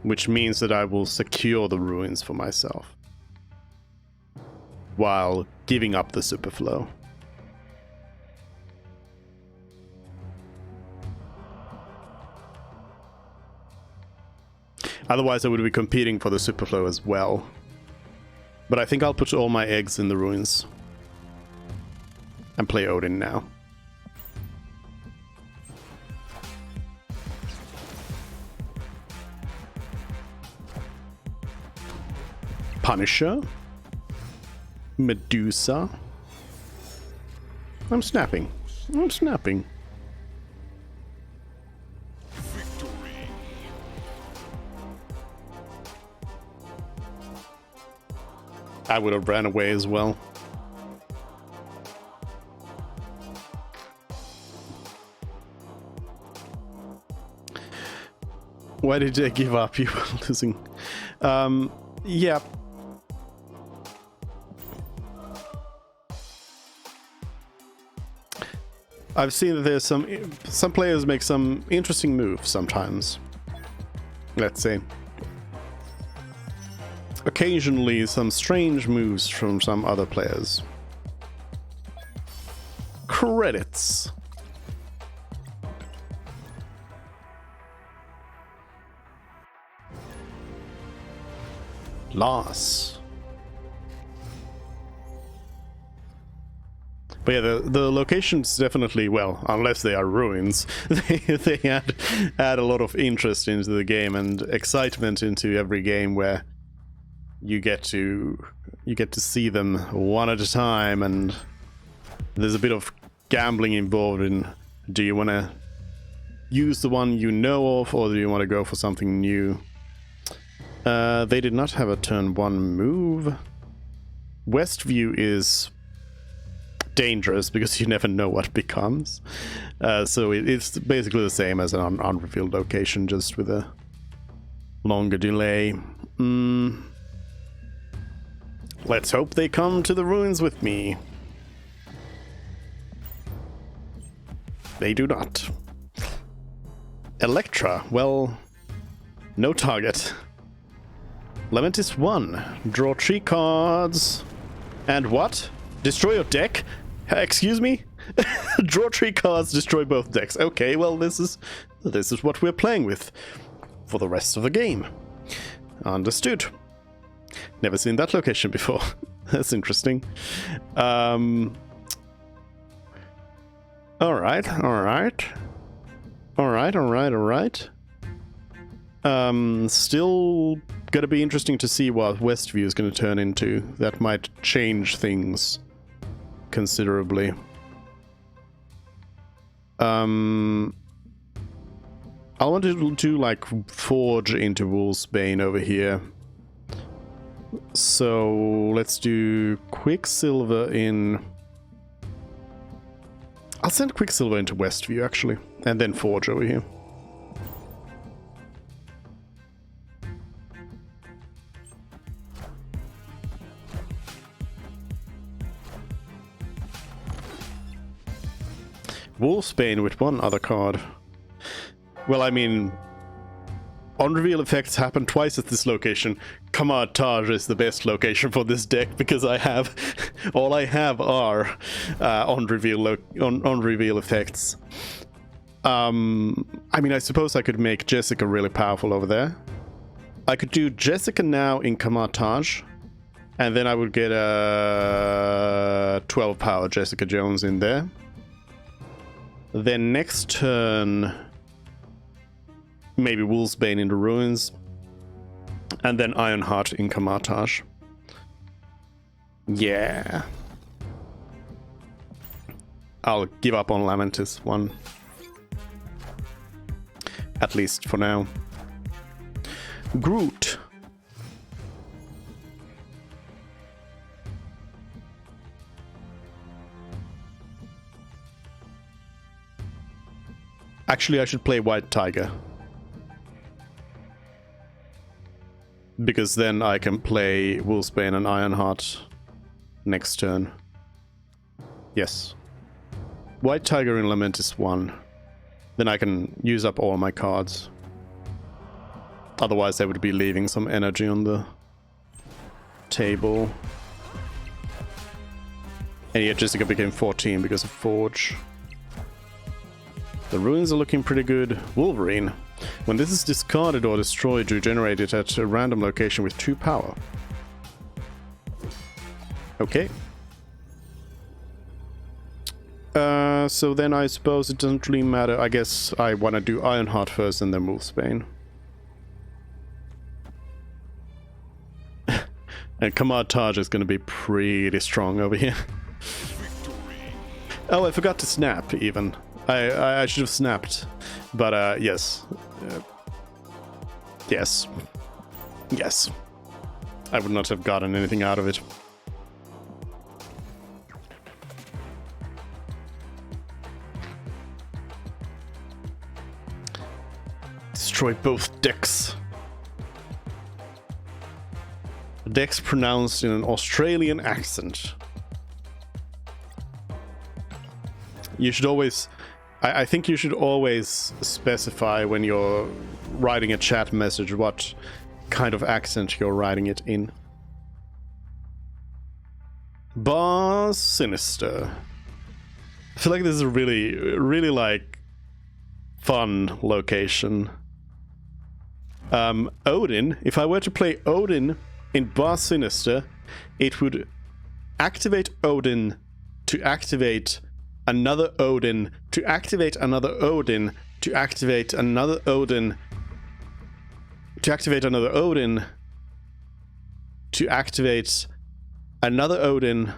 Which means that I will secure the ruins for myself, while giving up the Superflow. Otherwise I would be competing for the Superflow as well. But I think I'll put all my eggs in the ruins. And play Odin now. Punisher. Medusa. I'm snapping. I'm snapping. Victory. I would have ran away as well. Why did I give up? You were losing. Yeah. I've seen that there's some players make some interesting moves sometimes. Let's say. Occasionally some strange moves from some other players. Credits. Loss. But yeah, the locations definitely, well, unless they are ruins, they add a lot of interest into the game and excitement into every game where you get to see them one at a time, and there's a bit of gambling involved in, do you want to use the one you know of, or do you want to go for something new? They did not have a turn 1 move. Westview is dangerous because you never know what becomes. So it's basically the same as an unrevealed location, just with a longer delay. Let's hope they come to the ruins with me. They do not. Electra, well, no target. Lamentis 1. Draw 3 cards. And what? Destroy your deck? Excuse me? Draw 3 cards, destroy both decks. Okay, well, this is what we're playing with for the rest of the game. Understood. Never seen that location before. That's interesting. Alright. Still gonna be interesting to see what Westview is gonna turn into. That might change things considerably. I want to do like Forge into Wolfsbane over here. So let's do Quicksilver in... I'll send Quicksilver into Westview actually, and then Forge over here. Wolfsbane with 1 other card. Well, I mean, on-reveal effects happen twice at this location. Kamartage is the best location for this deck because I have... all I have are on-reveal effects. I mean, I suppose I could make Jessica really powerful over there. I could do Jessica now in Kamartage, and then I would get a 12 power Jessica Jones in there. Then next turn, maybe Wolfsbane in the Ruins, and then Ironheart in Kamartage. Yeah. I'll give up on Lamentis 1. At least for now. Groot. Actually, I should play White Tiger. Because then I can play Wolfsbane and Ironheart next turn. Yes. White Tiger in Lamentis 1. Then I can use up all my cards. Otherwise I would be leaving some energy on the table. And yeah, Jessica became 14 because of Forge. The ruins are looking pretty good. Wolverine. When this is discarded or destroyed, regenerate it at a random location with 2 power. Okay. So then I suppose it doesn't really matter. I guess I want to do Ironheart first and then Wolfsbane. And Kamartage is going to be pretty strong over here. Oh, I forgot to snap even. I should have snapped, but yes. Yes. Yes. I would not have gotten anything out of it. Destroy both decks. Decks pronounced in an Australian accent. You should always... I think you should always specify when you're writing a chat message what kind of accent you're writing it in. Bar Sinister. I feel like this is a really like fun location. Odin. If I were to play Odin in Bar Sinister, it would activate Odin to activate another Odin, to activate another Odin, to activate another Odin, to activate another Odin, to activate another Odin,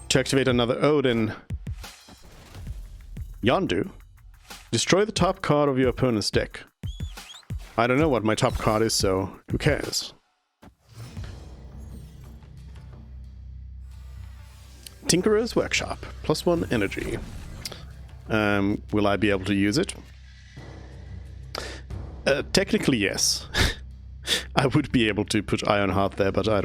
to activate another Odin. Yondu. Destroy the top card of your opponent's deck. I don't know what my top card is, so who cares? Tinkerer's Workshop. +1 energy. Will I be able to use it? Technically, yes. I would be able to put Ironheart there, but I'm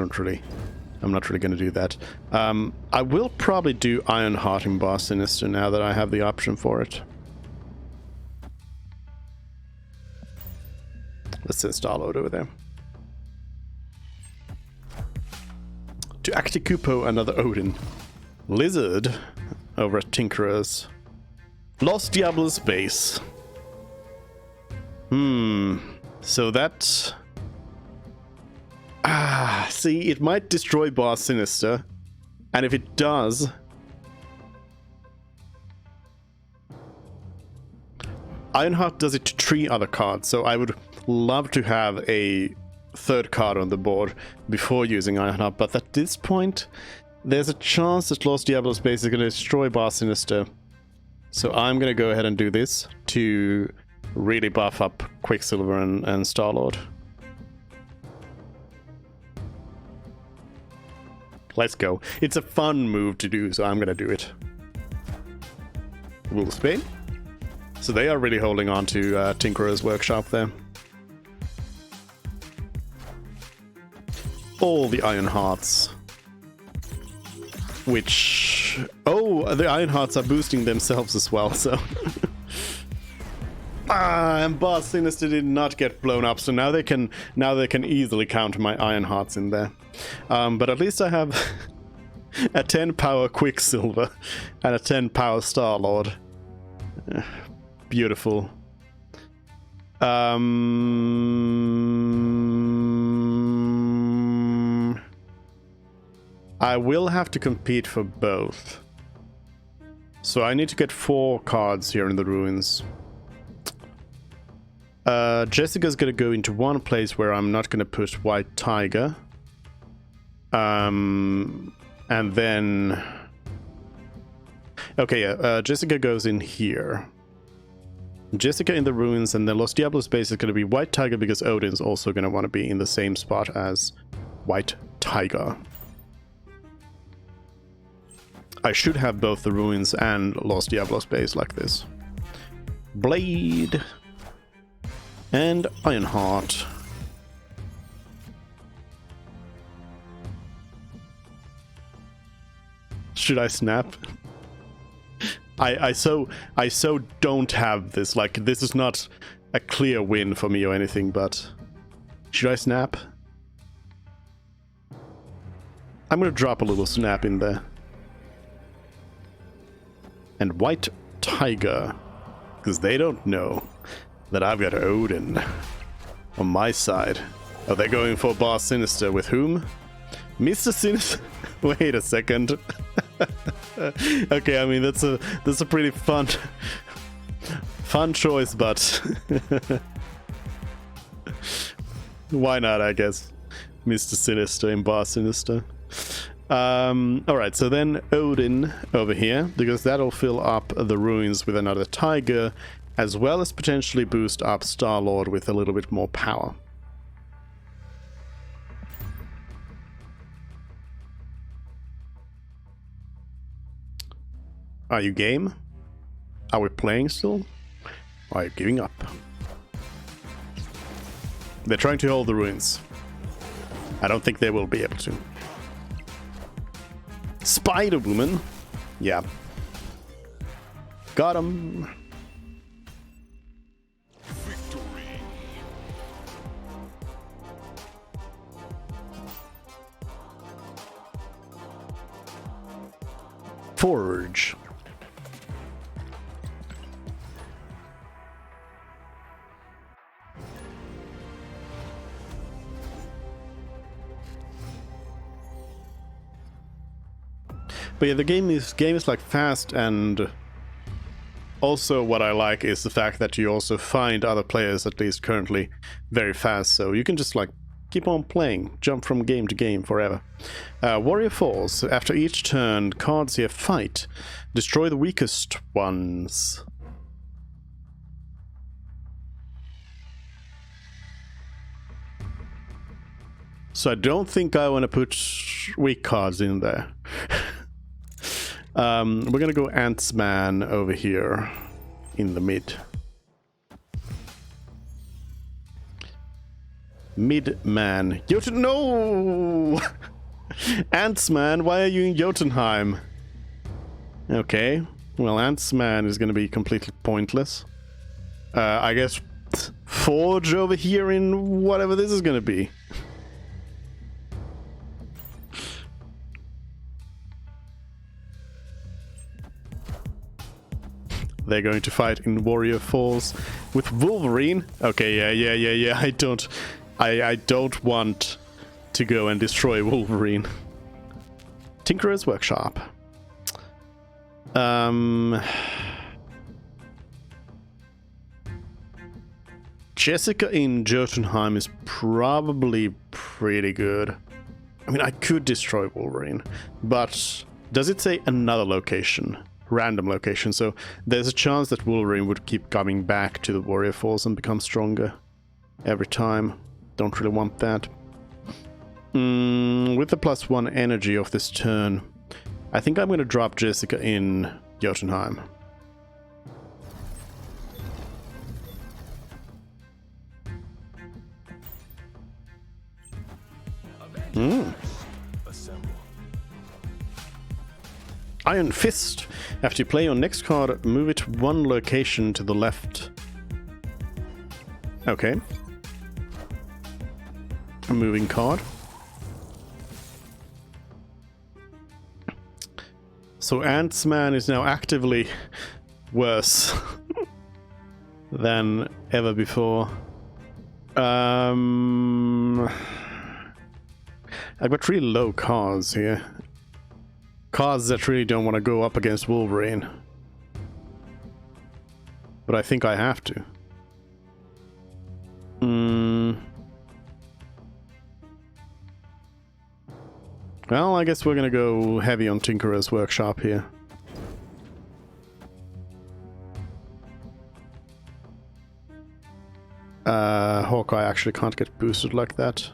not really going to do that. I will probably do Ironheart in Bar Sinister now that I have the option for it. Let's send Starlord over there. To Acticupo, another Odin. Lizard over at Tinkerer's. Lost Diablo's base. So that... see, it might destroy Bar Sinister. And if it does... Ironheart does it to 3 other cards, so I would love to have a 3rd card on the board before using Ironheart, but at this point, there's a chance that Lost Diablo's base is going to destroy Bar Sinister. So I'm going to go ahead and do this to really buff up Quicksilver and Starlord. Let's go. It's a fun move to do, so I'm going to do it. Wolfsbane. So they are really holding on to Tinkerer's Workshop there. All the Ironhearts. Which... oh, the Ironhearts are boosting themselves as well, so... and Bar Sinister did not get blown up, so now they can easily counter my Ironhearts in there. But at least I have a 10 power Quicksilver and a 10 power Starlord. Beautiful. I will have to compete for both. So I need to get 4 cards here in the ruins. Jessica's gonna go into one place where I'm not gonna put White Tiger. And then... okay, yeah, Jessica goes in here. Jessica in the ruins, and then Lost Diablo's base is going to be White Tiger because Odin's also going to want to be in the same spot as White Tiger. I should have both the ruins and Lost Diablo's base like this. Blade and Ironheart. Should I snap? I so don't have this. Like, this is not a clear win for me or anything, but should I snap? I'm gonna drop a little snap in there. And White Tiger, because they don't know that I've got Odin on my side. Oh, they're going for Bar Sinister with whom? Mr. Sinister. Wait a second. Okay, I mean that's a pretty fun choice, but why not, I guess. Mr. Sinister and Bar Sinister. Alright, so then Odin over here, because that'll fill up the ruins with another tiger, as well as potentially boost up Starlord with a little bit more power. Are you game? Are we playing still? Or are you giving up? They're trying to hold the ruins. I don't think they will be able to. Spider-Woman. Yeah. Got him. Victory. Forge. But yeah, the game is like fast, and also what I like is the fact that you also find other players, at least currently, very fast. So you can just like keep on playing, jump from game to game forever. Warrior Falls. After each turn, cards here fight. Destroy the weakest ones. So I don't think I want to put weak cards in there. We're gonna go Ants-Man over here in the mid. Mid-man. Jotun, no! Ants-Man, why are you in Jotunheim? Okay, well, Ants-Man is gonna be completely pointless. I guess Forge over here in whatever this is gonna be. They're going to fight in Warrior Falls with Wolverine. Okay, yeah. I don't want to go and destroy Wolverine. Tinkerer's Workshop. Jessica in Jotunheim is probably pretty good. I mean, I could destroy Wolverine, but does it say another location? Random location, so there's a chance that Wolverine would keep coming back to the Warrior Falls and become stronger every time. Don't really want that. With the +1 energy of this turn, I think I'm going to drop Jessica in Jotunheim. Iron Fist. After you play your next card, move it one location to the left. Okay. A moving card. So Ants-Man is now actively worse than ever before. I've got really low cards here. Cards that really don't want to go up against Wolverine. But I think I have to. Well, I guess we're gonna go heavy on Tinkerer's Workshop here. Hawkeye actually can't get boosted like that.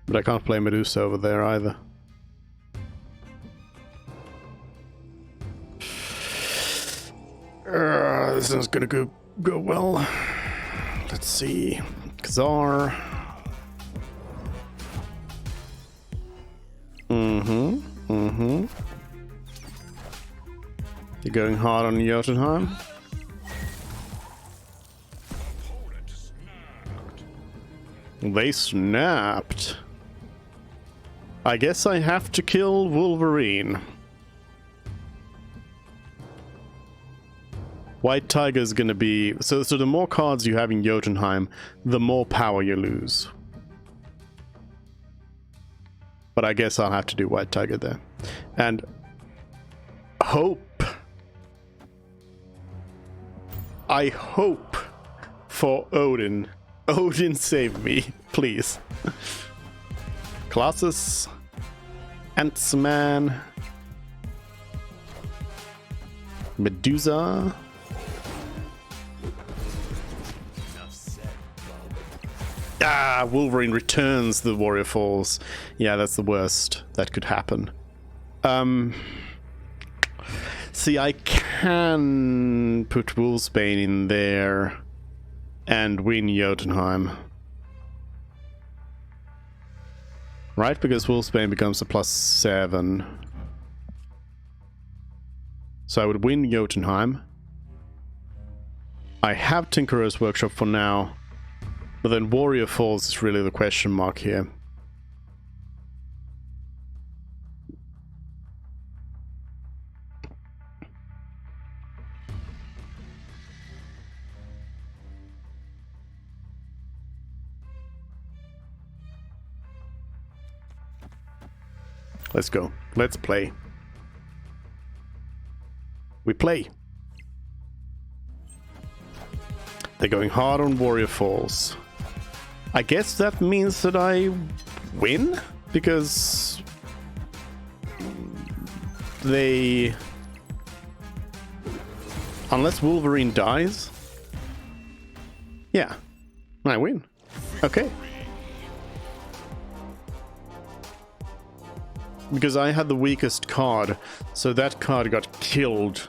But I can't play Medusa over there either. This is gonna go well. Let's see. Khazar. You're going hard on Jotunheim? They snapped. I guess I have to kill Wolverine. White Tiger's gonna be... So the more cards you have in Jotunheim, the more power you lose. But I guess I'll have to do White Tiger there. And... hope. I hope for Odin. Odin, save me, please. Classes. Ants-Man. Medusa. Ah, Wolverine returns the Warrior Falls. Yeah, that's the worst that could happen. See, I can put Wolfsbane in there and win Jotunheim. Right, because Wolfsbane becomes a +7. So I would win Jotunheim. I have Tinkerer's Workshop for now. But then Warrior Falls is really the question mark here. Let's go. Let's play. We play. They're going hard on Warrior Falls. I guess that means that I win? Because they... Unless Wolverine dies? Yeah, I win. Okay. Because I had the weakest card, so that card got killed.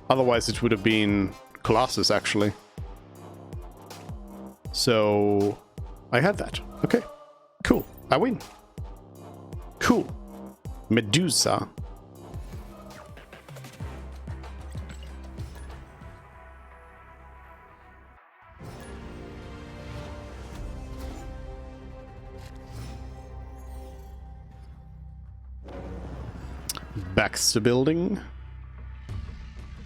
Otherwise it would have been Colossus, actually. So I had that. Okay, cool. I win. Cool. Medusa. Baxter building.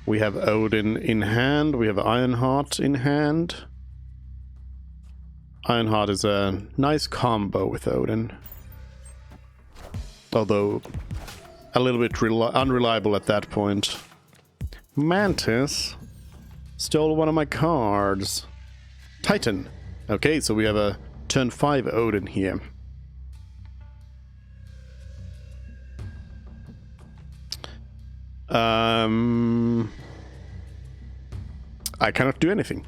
We have Odin in hand. We have Ironheart in hand. Ironheart is a nice combo with Odin. Although a little bit unreliable at that point. Mantis stole one of my cards. Titan. Okay, so we have a turn 5 Odin here. I cannot do anything.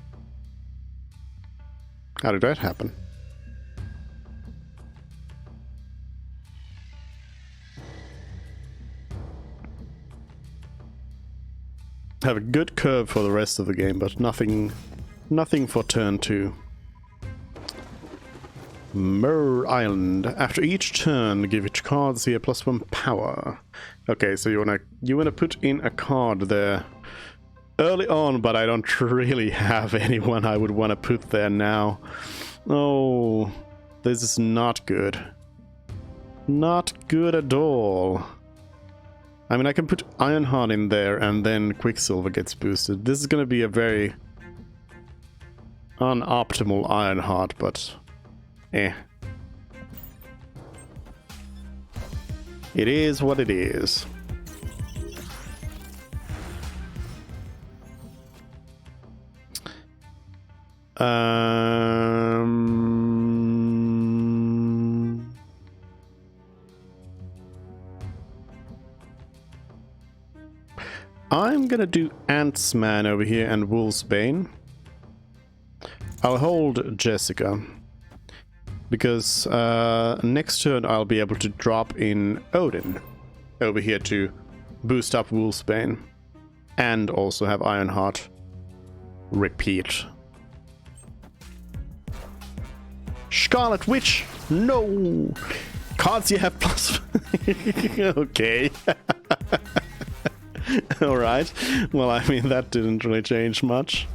How did that happen? Have a good curve for the rest of the game, but nothing for turn 2. Mer Island. After each turn, give each card here +1 power. Okay, so you wanna put in a card there early on, but I don't really have anyone I would want to put there now. Oh, this is not good. Not good at all. I mean, I can put Ironheart in there and then Quicksilver gets boosted. This is gonna be a very unoptimal Ironheart, but eh. It is what it is. I'm gonna do Ant-Man over here and Wolfsbane. I'll hold Jessica. Because next turn I'll be able to drop in Odin over here to boost up Wolfsbane. And also have Ironheart repeat. Scarlet Witch! No! Cards you have plus... Okay. Alright. Well, I mean, that didn't really change much.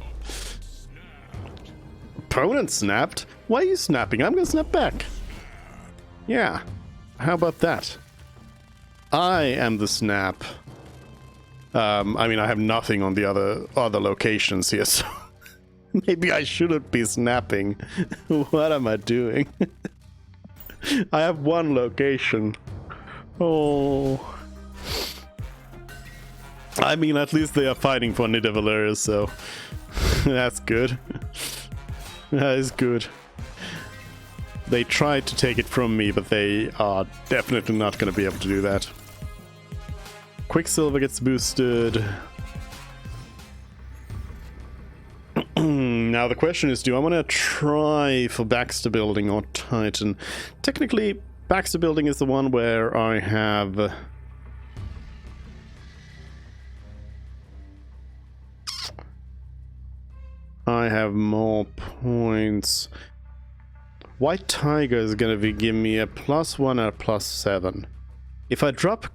Opponent snapped? Why are you snapping? I'm gonna snap back. Yeah. How about that? I am the snap. I mean, I have nothing on the other locations here, so... Maybe I shouldn't be snapping. What am I doing? I have one location. Oh. I mean, at least they are fighting for Nidavellir, so that's good. That is good. They tried to take it from me, but they are definitely not going to be able to do that. Quicksilver gets boosted. Now the question is, do I want to try for Baxter Building or Titan? Technically, Baxter Building is the one where I have... more points. White Tiger is going to be giving me a +1 and a +7. If I drop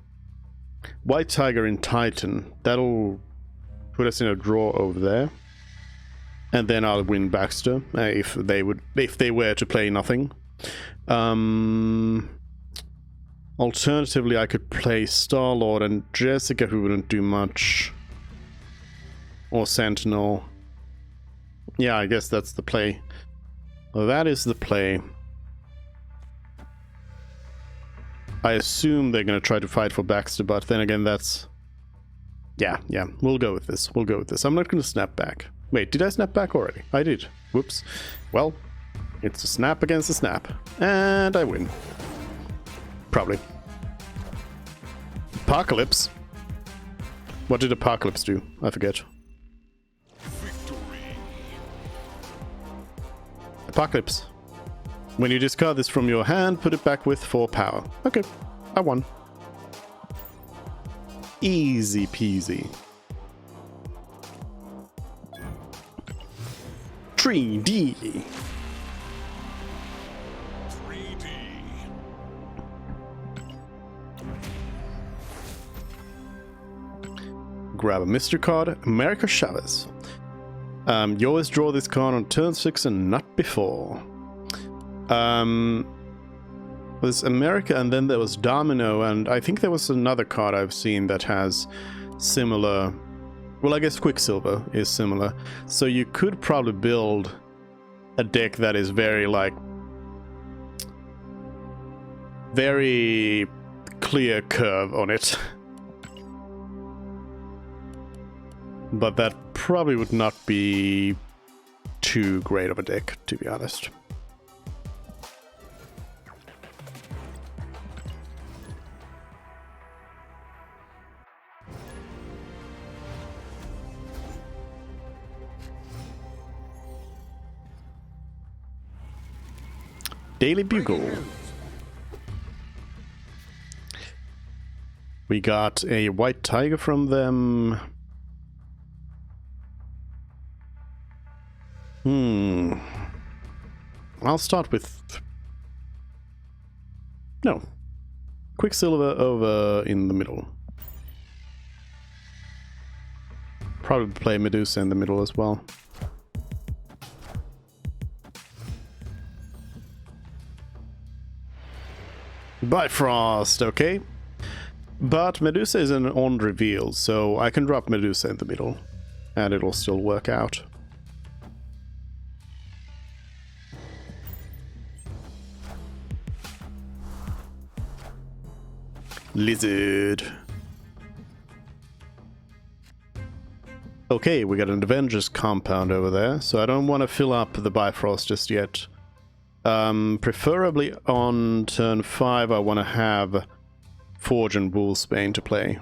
White Tiger in Titan, that'll put us in a draw over there. And then I'll win Baxter if they were to play nothing. Alternatively, I could play Star-Lord and Jessica, who wouldn't do much. Or Sentinel. Yeah, I guess that's the play. Well, that is the play. I assume they're going to try to fight for Baxter, but then again, that's... Yeah, we'll go with this. We'll go with this. I'm not going to snap back. Wait, did I snap back already? I did. Whoops. Well, it's a snap against a snap. And I win. Probably. Apocalypse? What did Apocalypse do? I forget. Victory. Apocalypse. When you discard this from your hand, put it back with 4 power. Okay, I won. Easy peasy. 3D. 3D. Grab a mystery card. America Chavez. You always draw this card on turn 6 and not before. Was America, and then there was Domino, and I think there was another card I've seen that has similar... Well, I guess Quicksilver is similar. So you could probably build a deck that is very, like... very clear curve on it. But that probably would not be too great of a deck, to be honest. Daily Bugle. We got a white tiger from them. I'll start with... No. Quicksilver over in the middle. Probably play Medusa in the middle as well. Bifrost, okay. But Medusa is an on reveal, so I can drop Medusa in the middle, and it'll still work out. Lizard. Okay, we got an Avengers compound over there, so I don't want to fill up the Bifrost just yet. Preferably on turn 5, I want to have Forge and Wolfsbane to play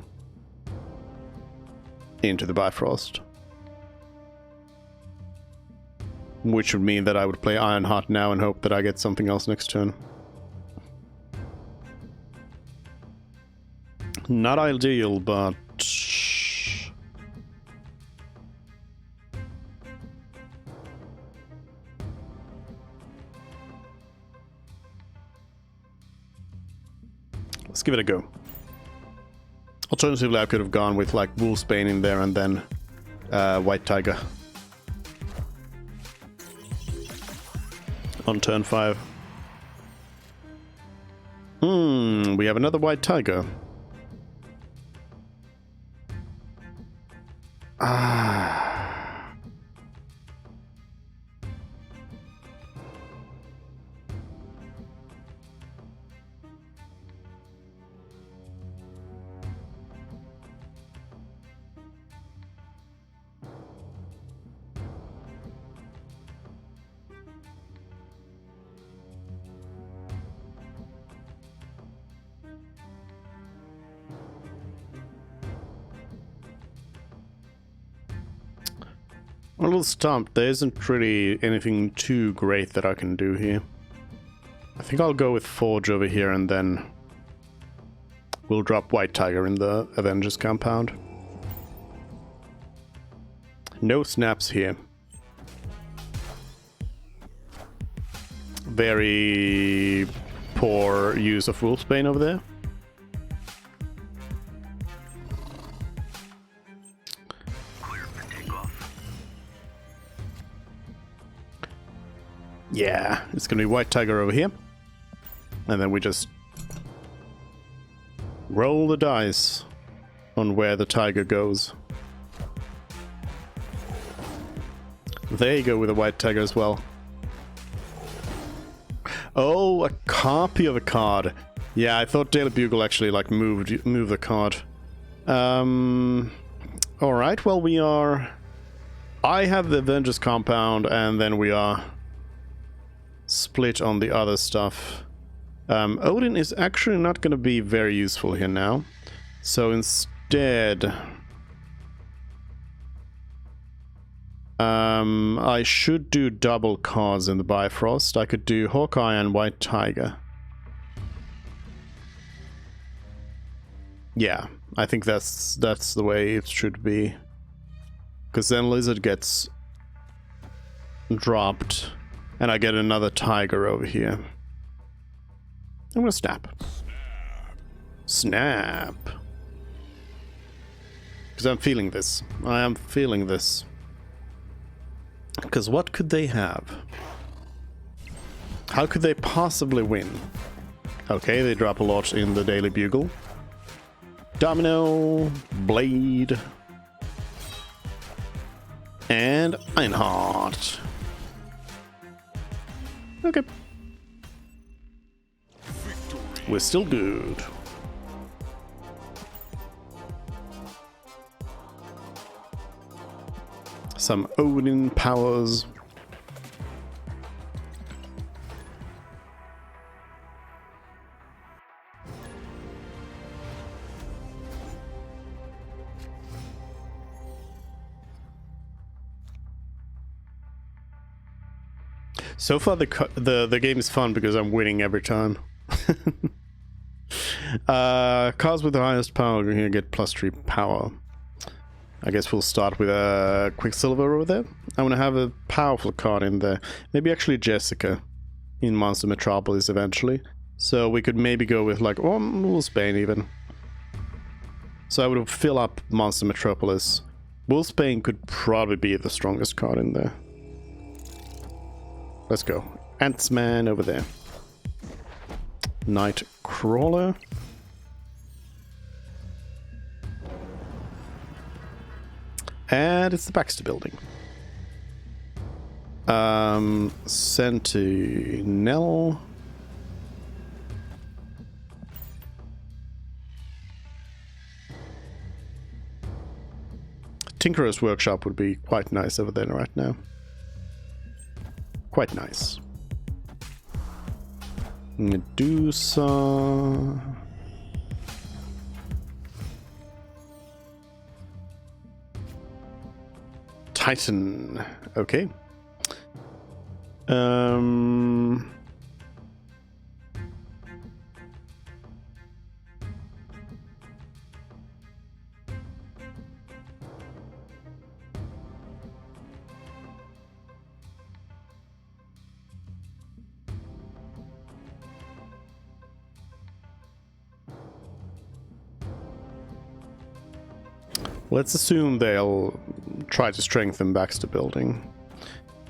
into the Bifrost. Which would mean that I would play Ironheart now and hope that I get something else next turn. Not ideal, but... let's give it a go. Alternatively, I could have gone with like Wolfsbane in there and then White Tiger on turn 5. We have another White Tiger. I'm a little stumped. There isn't really anything too great that I can do here. I think I'll go with Forge over here and then we'll drop White Tiger in the Avengers compound. No snaps here. Very poor use of Wolfsbane over there. Yeah, it's gonna be White Tiger over here. And then we just roll the dice on where the tiger goes. There you go with a White Tiger as well. Oh, a copy of a card. Yeah, I thought Daily Bugle actually like move the card. All right. Well, we are. I have the Avengers compound, and then we are split on the other stuff. Odin is actually not going to be very useful here now. So instead, I should do double cards in the Bifrost. I could do Hawkeye and White Tiger. Yeah, I think that's the way it should be. Because then Lizard gets dropped, and I get another Tiger over here. I'm gonna snap. Snap. Because I'm feeling this. I am feeling this. Because what could they have? How could they possibly win? Okay, they drop a lot in the Daily Bugle. Domino, Blade, and Einhardt. Okay. Victory. We're still good. Some Odin powers. So far, the game is fun because I'm winning every time. Cards with the highest power are going to get +3 power. I guess we'll start with a Quicksilver over there. I want to have a powerful card in there. Maybe actually Jessica in Monster Metropolis eventually. So we could maybe go with like, oh, Wolfsbane even. So I would fill up Monster Metropolis. Wolfsbane could probably be the strongest card in there. Let's go. Ant-Man over there. Nightcrawler. And it's the Baxter building. Sentinel. Tinkerer's Workshop would be quite nice over there right now. Quite nice. Medusa. Titan. Okay. Let's assume they'll try to strengthen Baxter building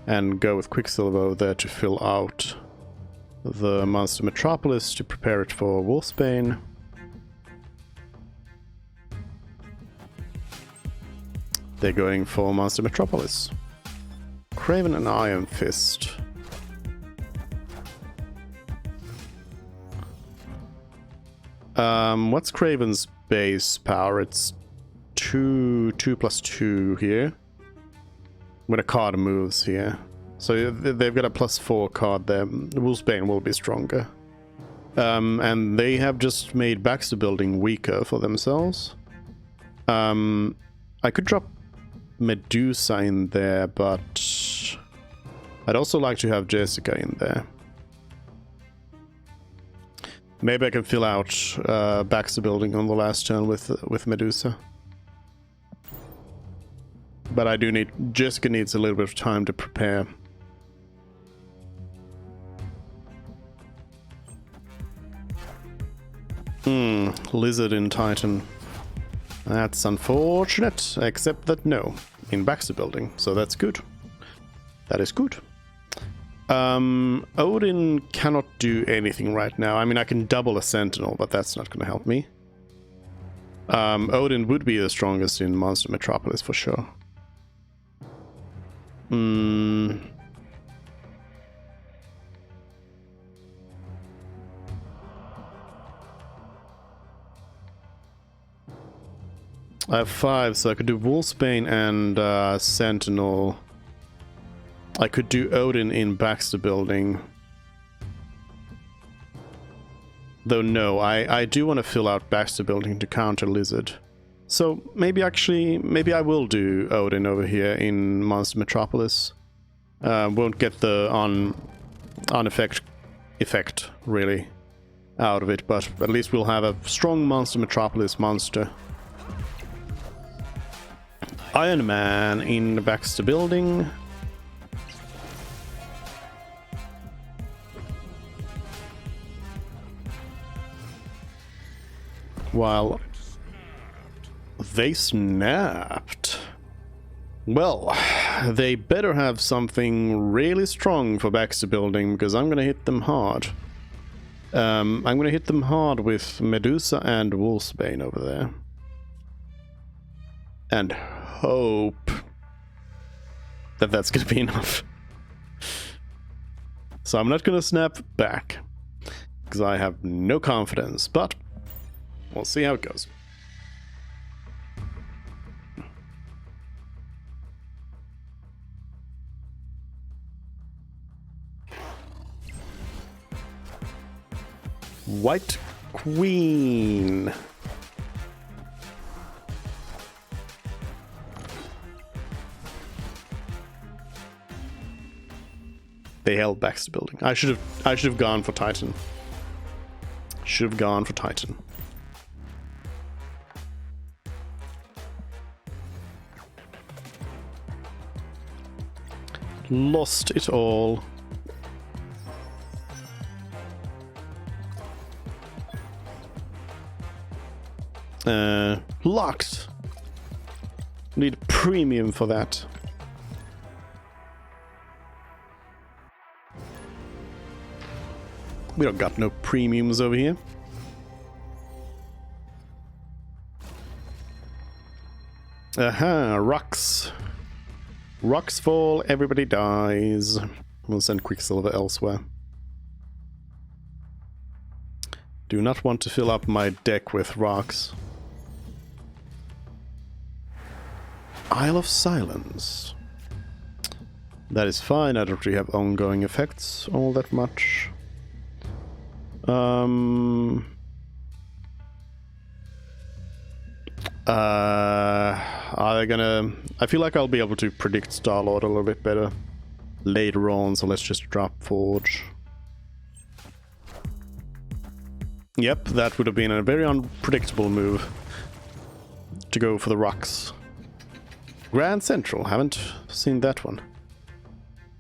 and go with Quicksilver over there to fill out the Monster Metropolis to prepare it for Wolfsbane. They're going for Monster Metropolis. Craven and Iron Fist. What's Craven's base power? It's 2+2 here. When a card moves here. So they've got a +4 card there. Wolfsbane will be stronger. And they have just made Baxter building weaker for themselves. I could drop Medusa in there, but I'd also like to have Jessica in there. Maybe I can fill out Baxter building on the last turn with Medusa. But I do need... Jessica needs a little bit of time to prepare. Lizard in Titan. That's unfortunate, except that no. In Baxter building, so that's good. That is good. Odin cannot do anything right now. I mean, I can double a Sentinel, but that's not going to help me. Odin would be the strongest in Monster Metropolis for sure. I have 5, so I could do Wolfsbane and Sentinel. I could do Odin in Baxter Building. Though no, I do want to fill out Baxter Building to counter Lizard. So maybe I will do Odin over here in Monster Metropolis. Won't get the on effect really out of it, but at least we'll have a strong Monster Metropolis monster. Iron Man in the Baxter Building. While they snapped. Well, they better have something really strong for Baxter Building, because I'm gonna hit them hard. I'm gonna hit them hard with Medusa and Wolfsbane over there. And hope that that's gonna be enough. So I'm not gonna snap back, because I have no confidence, but we'll see how it goes. White Queen. They held Baxter Building. I should have gone for Titan. Should have gone for Titan. Lost it all. Locked. Need premium for that. We don't got no premiums over here. Aha, rocks. Rocks fall, everybody dies. We'll send Quicksilver elsewhere. Do not want to fill up my deck with rocks. Isle of Silence. That is fine, I don't really have ongoing effects all that much. Are they gonna... I feel like I'll be able to predict Star-Lord a little bit better later on, so let's just drop Forge. Yep, that would have been a very unpredictable move to go for the rocks. Grand Central, haven't seen that one.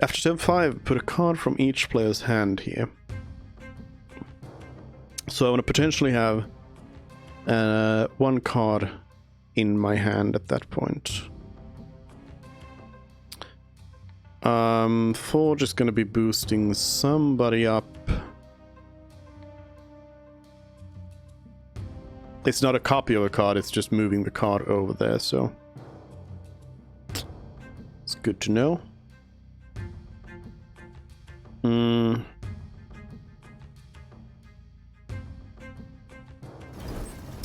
After turn 5, put a card from each player's hand here. So I want to potentially have one card in my hand at that point. Forge is going to be boosting somebody up. It's not a copy of a card, it's just moving the card over there, so it's good to know.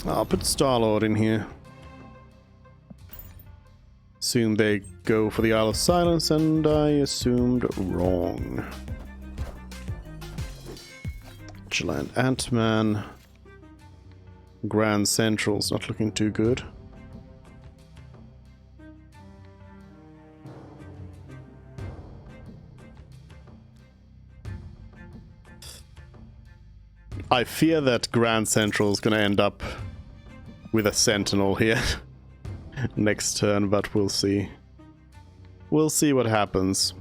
I'll put Star-Lord in here. Assume they go for the Isle of Silence, and I assumed wrong. Giant Ant-Man. Grand Central's not looking too good. I fear that Grand Central is going to end up with a Sentinel here next turn, but we'll see. We'll see what happens.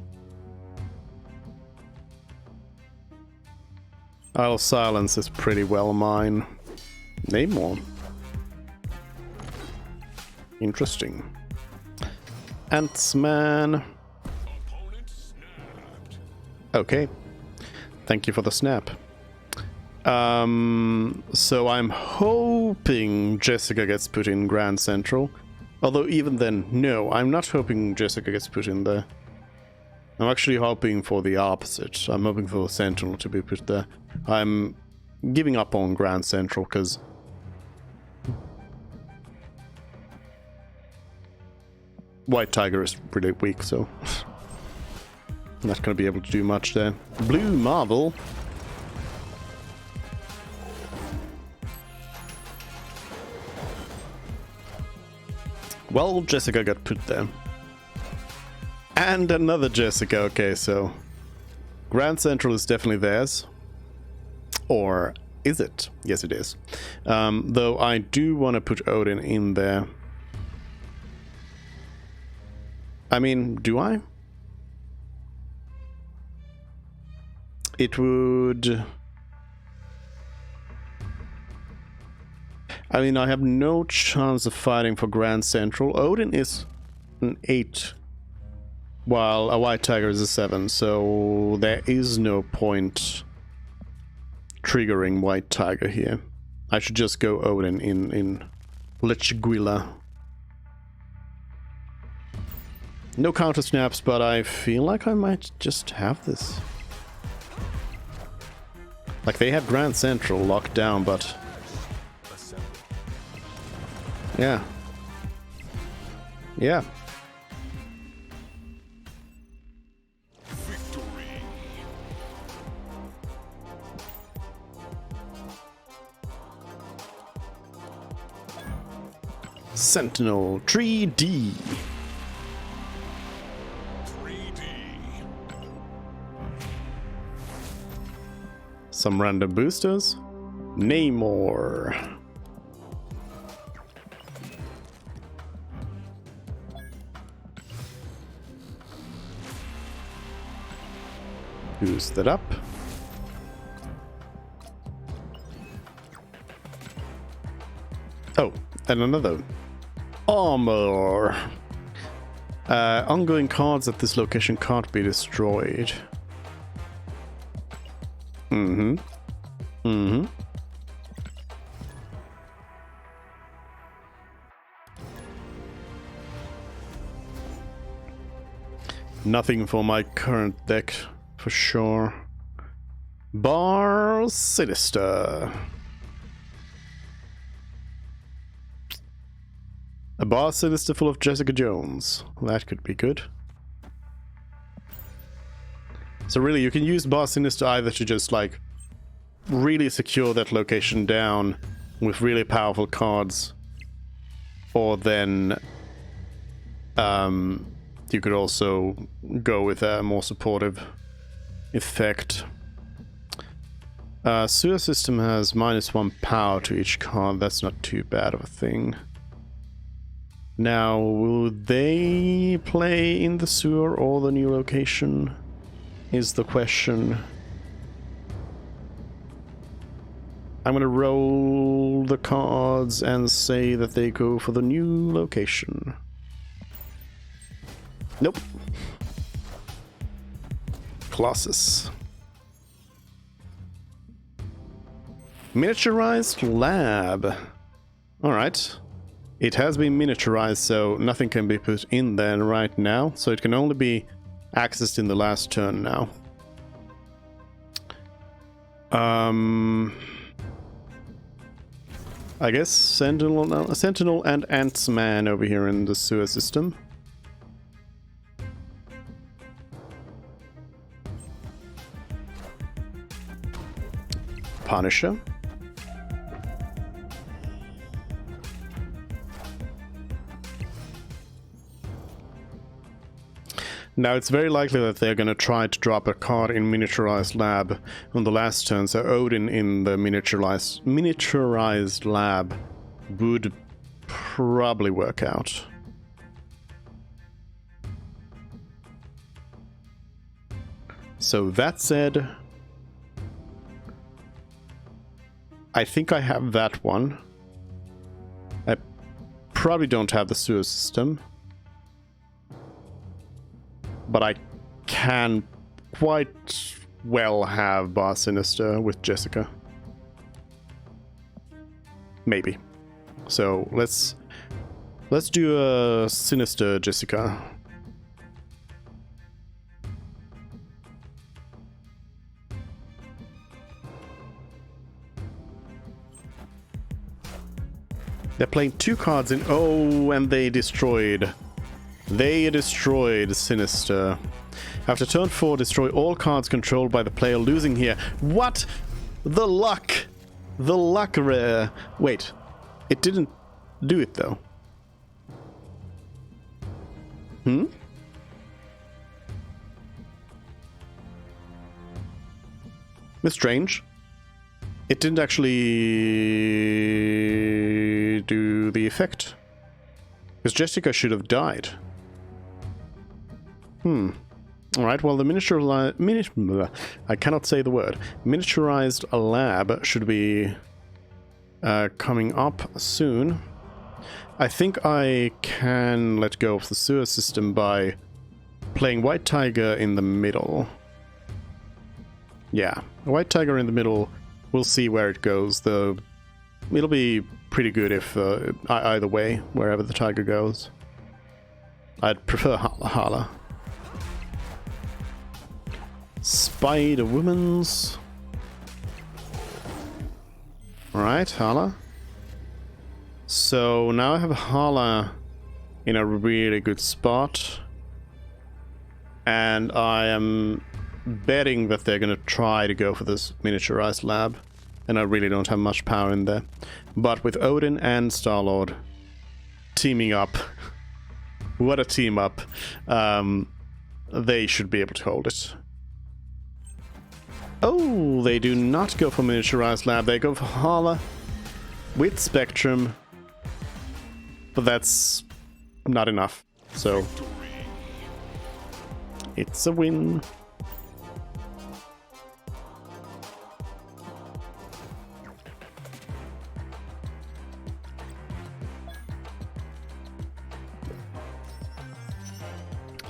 Isle of Silence is pretty well mine. Name one. Interesting. Ants-Man. Okay. Thank you for the snap. So I'm hoping Jessica gets put in Grand Central. Although even then, no, I'm not hoping Jessica gets put in there. I'm actually hoping for the opposite. I'm hoping for Sentinel to be put there. I'm giving up on Grand Central because White Tiger is really weak, so not gonna be able to do much there. Blue Marvel. Well, Jessica got put there. And another Jessica. Okay, so Grand Central is definitely theirs. Or is it? Yes, it is. Though I do want to put Odin in there. I mean, do I? It would... I mean, I have no chance of fighting for Grand Central. Odin is an 8, while a White Tiger is a 7, so there is no point triggering White Tiger here. I should just go Odin in Lechguila. No counter snaps, but I feel like I might just have this. Like, they have Grand Central locked down, but... yeah. Yeah. Victory. Sentinel 3D. 3D. Some random boosters. Namor. Boost that up. Oh, and another. Armor. Ongoing cards at this location can't be destroyed. Mm-hmm. Mm-hmm. Nothing for my current deck, for sure. Bar Sinister. A Bar Sinister full of Jessica Jones. That could be good. So really, you can use Bar Sinister either to just, like, really secure that location down with really powerful cards, or then you could also go with a more supportive effect. Sewer System has -1 power to each card. That's not too bad of a thing. Now, will they play in the sewer or the new location? Is the question. I'm gonna roll the cards and say that they go for the new location. Nope. Colossus. Miniaturized lab. Alright. It has been miniaturized, so nothing can be put in there right now. So it can only be accessed in the last turn now. I guess Sentinel and Ant-Man over here in the sewer system. Punisher. Now, it's very likely that they're going to try to drop a card in Miniaturized Lab on the last turn, so Odin in the Miniaturized Lab would probably work out. So that said, I think I have that one. I probably don't have the sewer system. But I can quite well have Bar Sinister with Jessica. Maybe. So let's do a Sinister Jessica. They're playing 2 cards in... oh, and they destroyed They destroyed Sinister. After turn 4, destroy all cards controlled by the player losing here. What? The luck! The luck rare. Wait, it didn't do it though. It's strange. It didn't actually do the effect. Because Jessica should have died. Alright, well the I cannot say the word. Miniaturized lab should be coming up soon. I think I can let go of the sewer system by playing White Tiger in the middle. Yeah, White Tiger in the middle. We'll see where it goes. It'll be pretty good if either way, wherever the tiger goes. I'd prefer Hala. Spider Woman's. Alright, Hala. So now I have Hala in a really good spot. And I am betting that they're going to try to go for this miniaturized lab. And I really don't have much power in there. But with Odin and Star-Lord teaming up, what a team up, they should be able to hold it. Oh, they do not go for miniaturized lab, they go for Hala with Spectrum. But that's not enough, so it's a win.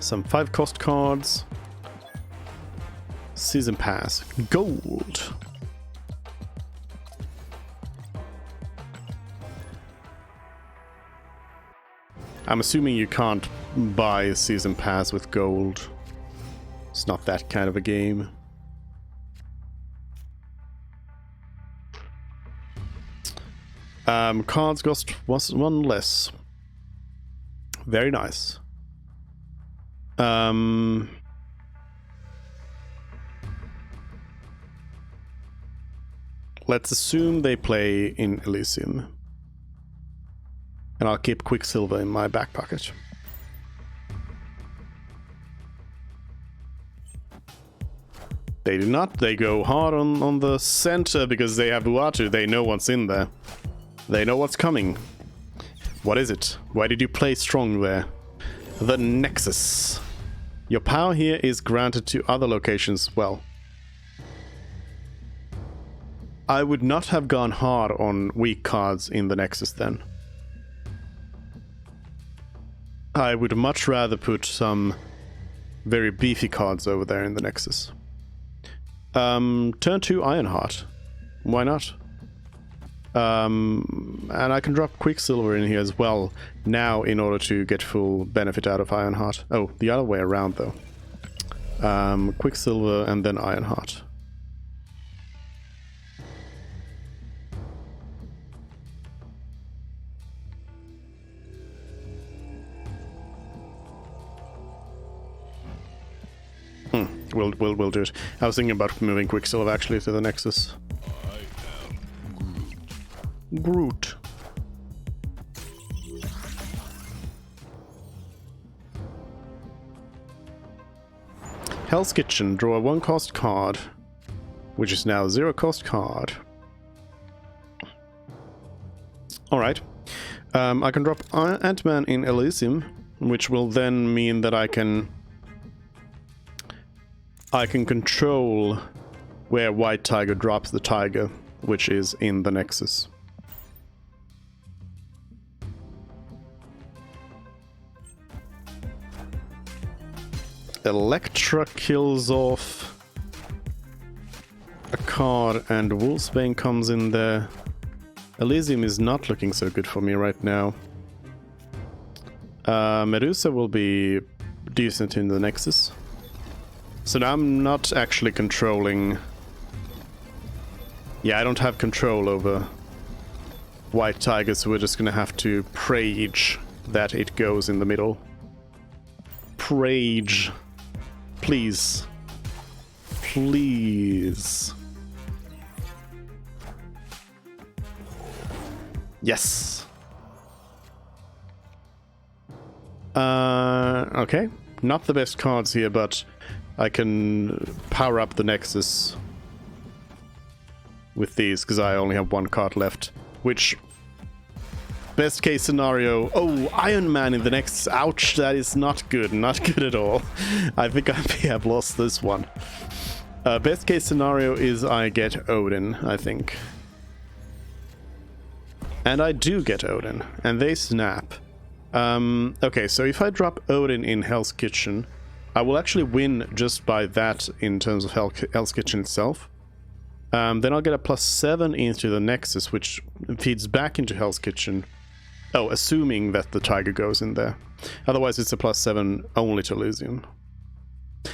Some 5-cost cards. Season Pass. Gold. I'm assuming you can't buy a Season Pass with gold. It's not that kind of a game. Cards cost one less. Very nice. Let's assume they play in Elysium. And I'll keep Quicksilver in my back pocket. They do not. They go hard on the center because they have Uatu. They know what's in there. They know what's coming. What is it? Why did you play strong there? The Nexus. Your power here is granted to other locations as well. I would not have gone hard on weak cards in the Nexus then. I would much rather put some very beefy cards over there in the Nexus. Turn 2 Ironheart. Why not? And I can drop Quicksilver in here as well now in order to get full benefit out of Ironheart. Oh, the other way around though. Quicksilver and then Ironheart. We'll do it. I was thinking about moving Quicksilver actually to the Nexus. Groot. Hell's Kitchen. Draw a 1-cost card, which is now a 0-cost card. Alright. I can drop Ant-Man in Elysium, which will then mean that I can control where White Tiger drops the Tiger, which is in the Nexus. Elektra kills off a card and Wolfsbane comes in there. Elysium is not looking so good for me right now. Medusa will be decent in the Nexus. So now I'm not actually controlling... Yeah, I don't have control over White Tiger, so we're just gonna have to pray each that it goes in the middle. rage. Please. Please. Yes. Okay. Not the best cards here, but I can power up the Nexus with these, because I only have one card left. Which, best case scenario... Oh, Iron Man in the next... Ouch, that is not good. Not good at all. I think I may have lost this one. Best case scenario is I get Odin, I think. And I do get Odin. And they snap. Okay, so if I drop Odin in Hell's Kitchen, I will actually win just by that in terms of Hell's Kitchen itself. Then I'll get a +7 into the Nexus, which feeds back into Hell's Kitchen. Oh, assuming that the Tiger goes in there. Otherwise, it's a +7 only to Elysium.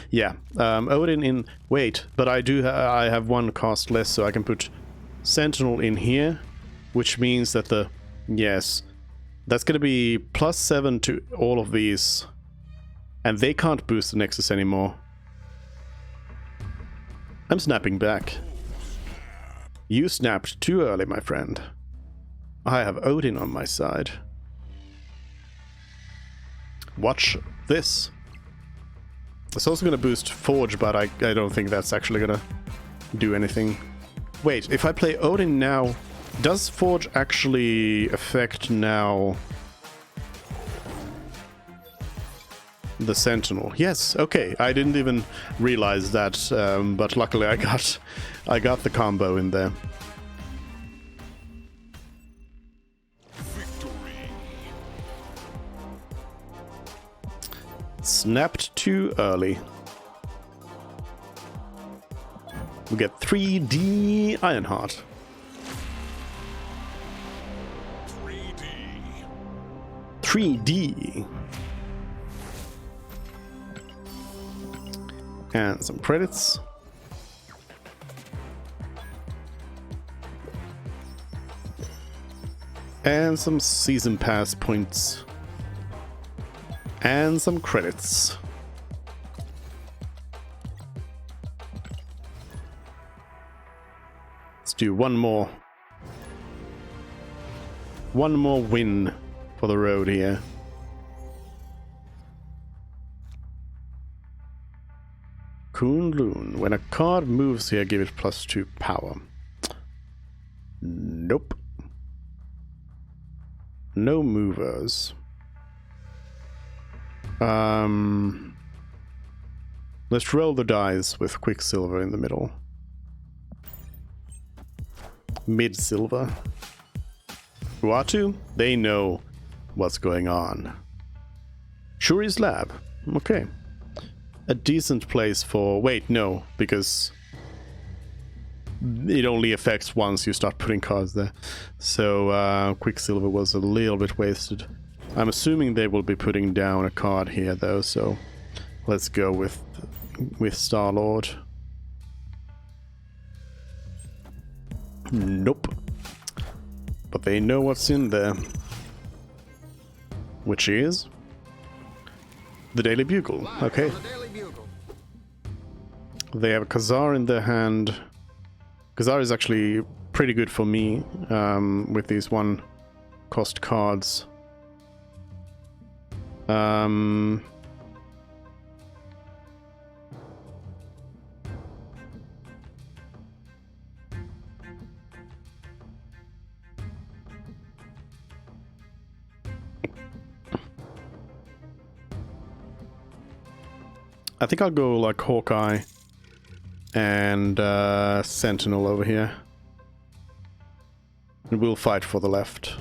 Yeah, Odin in... Wait, but I have one cost less, so I can put Sentinel in here, which means that the... Yes, that's going to be +7 to all of these. And they can't boost the Nexus anymore. I'm snapping back. You snapped too early, my friend. I have Odin on my side. Watch this. It's also going to boost Forge, but I don't think that's actually going to do anything. Wait, if I play Odin now, does Forge actually affect now the Sentinel? Yes, okay. I didn't even realize that, but luckily I got the combo in there. Victory. Snapped too early. We get 3D Ironheart. 3D. 3D. And some credits. And some season pass points. And some credits. Let's do one more. One more win for the road here. Kunlun. When a card moves here, give it +2 power. Nope. No movers. Let's roll the dice with Quicksilver in the middle. Mid-silver. Uatu? They know what's going on. Shuri's lab. Okay. A decent place for... Wait, no, because it only affects once you start putting cards there. So Quicksilver was a little bit wasted. I'm assuming they will be putting down a card here, though, so let's go with Star-Lord. Nope. But they know what's in there. Which is... the Daily Bugle. Okay. They have a Khazar in their hand. Khazar is actually pretty good for me with these one-cost cards. I think I'll go like Hawkeye and Sentinel over here. And we'll fight for the left.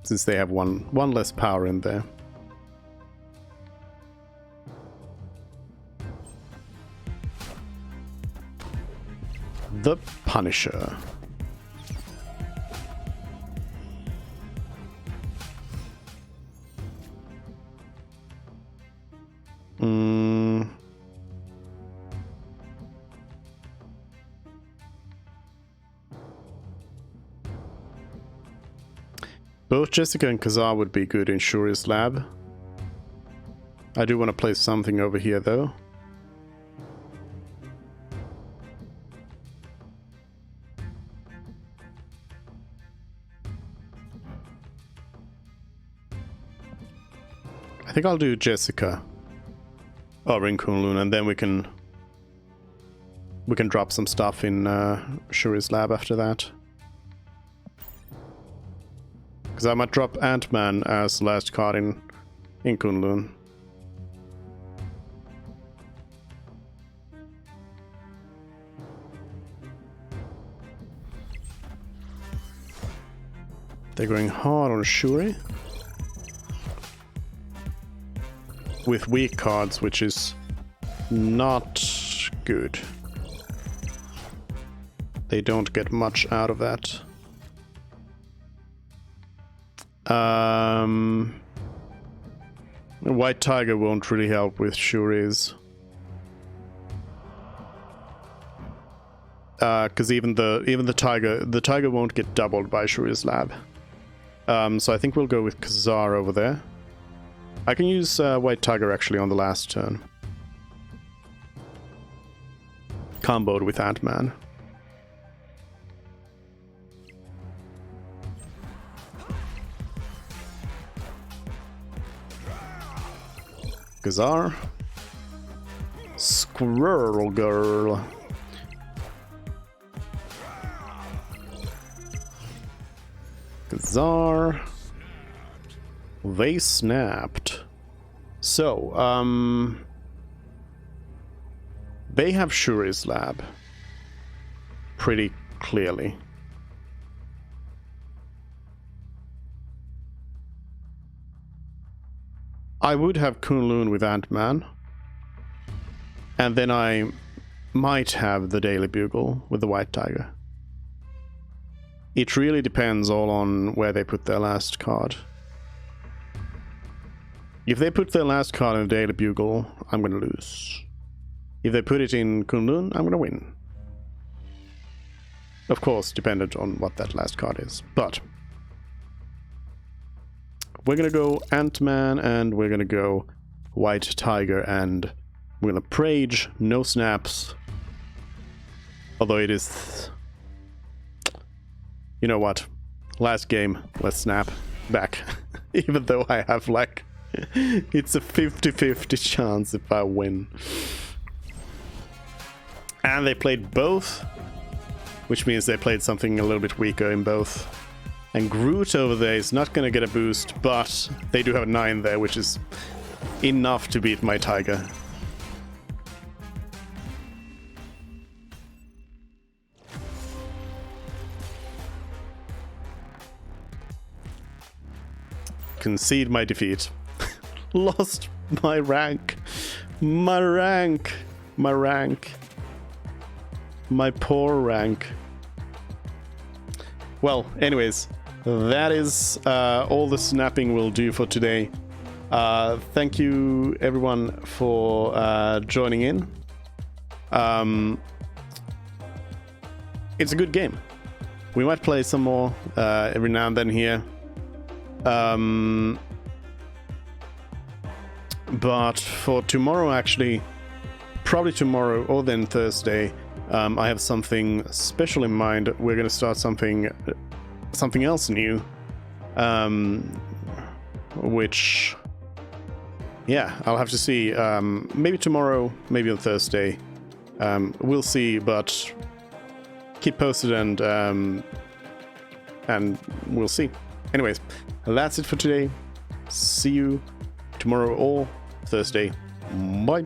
Since they have one less power in there. The Punisher. Both Jessica and Kazar would be good in Shuri's lab. I do want to place something over here though. I think I'll do Jessica over in Kunlun, and then we can drop some stuff in Shuri's lab after that. Because I might drop Ant-Man as the last card in Kunlun. They're going hard on Shuri. With weak cards, which is not good. They don't get much out of that. White Tiger won't really help with Shuri's. Because even the tiger won't get doubled by Shuri's lab. So I think we'll go with Kazar over there. I can use White Tiger actually on the last turn. Comboed with Ant-Man. Kazar. Squirrel Girl. Kazar. They snapped. So, they have Shuri's lab. Pretty clearly. I would have Kunlun with Ant-Man. And then I might have the Daily Bugle with the White Tiger. It really depends all on where they put their last card. If they put their last card in the Daily Bugle, I'm gonna lose. If they put it in Kunlun, I'm gonna win. Of course, dependent on what that last card is. But we're gonna go Ant-Man, and we're gonna go White Tiger, and we're gonna Prage, no snaps. Although it is... You know what? Last game, let's snap back. Even though I have like... It's a 50-50 chance if I win. And they played both, which means they played something a little bit weaker in both. And Groot over there is not going to get a boost, but they do have a 9 there, which is enough to beat my Tiger. Concede my defeat. Lost my rank. My rank. My rank. My poor rank. Well, anyways, that is all the snapping will do for today. Thank you everyone for joining in. It's a good game. We might play some more every now and then here. But for tomorrow, actually, probably tomorrow or then Thursday, I have something special in mind. We're going to start something else new, which, yeah, I'll have to see. Maybe tomorrow, maybe on Thursday. We'll see, but keep posted and we'll see. Anyways, that's it for today. See you tomorrow or Thursday. Bye.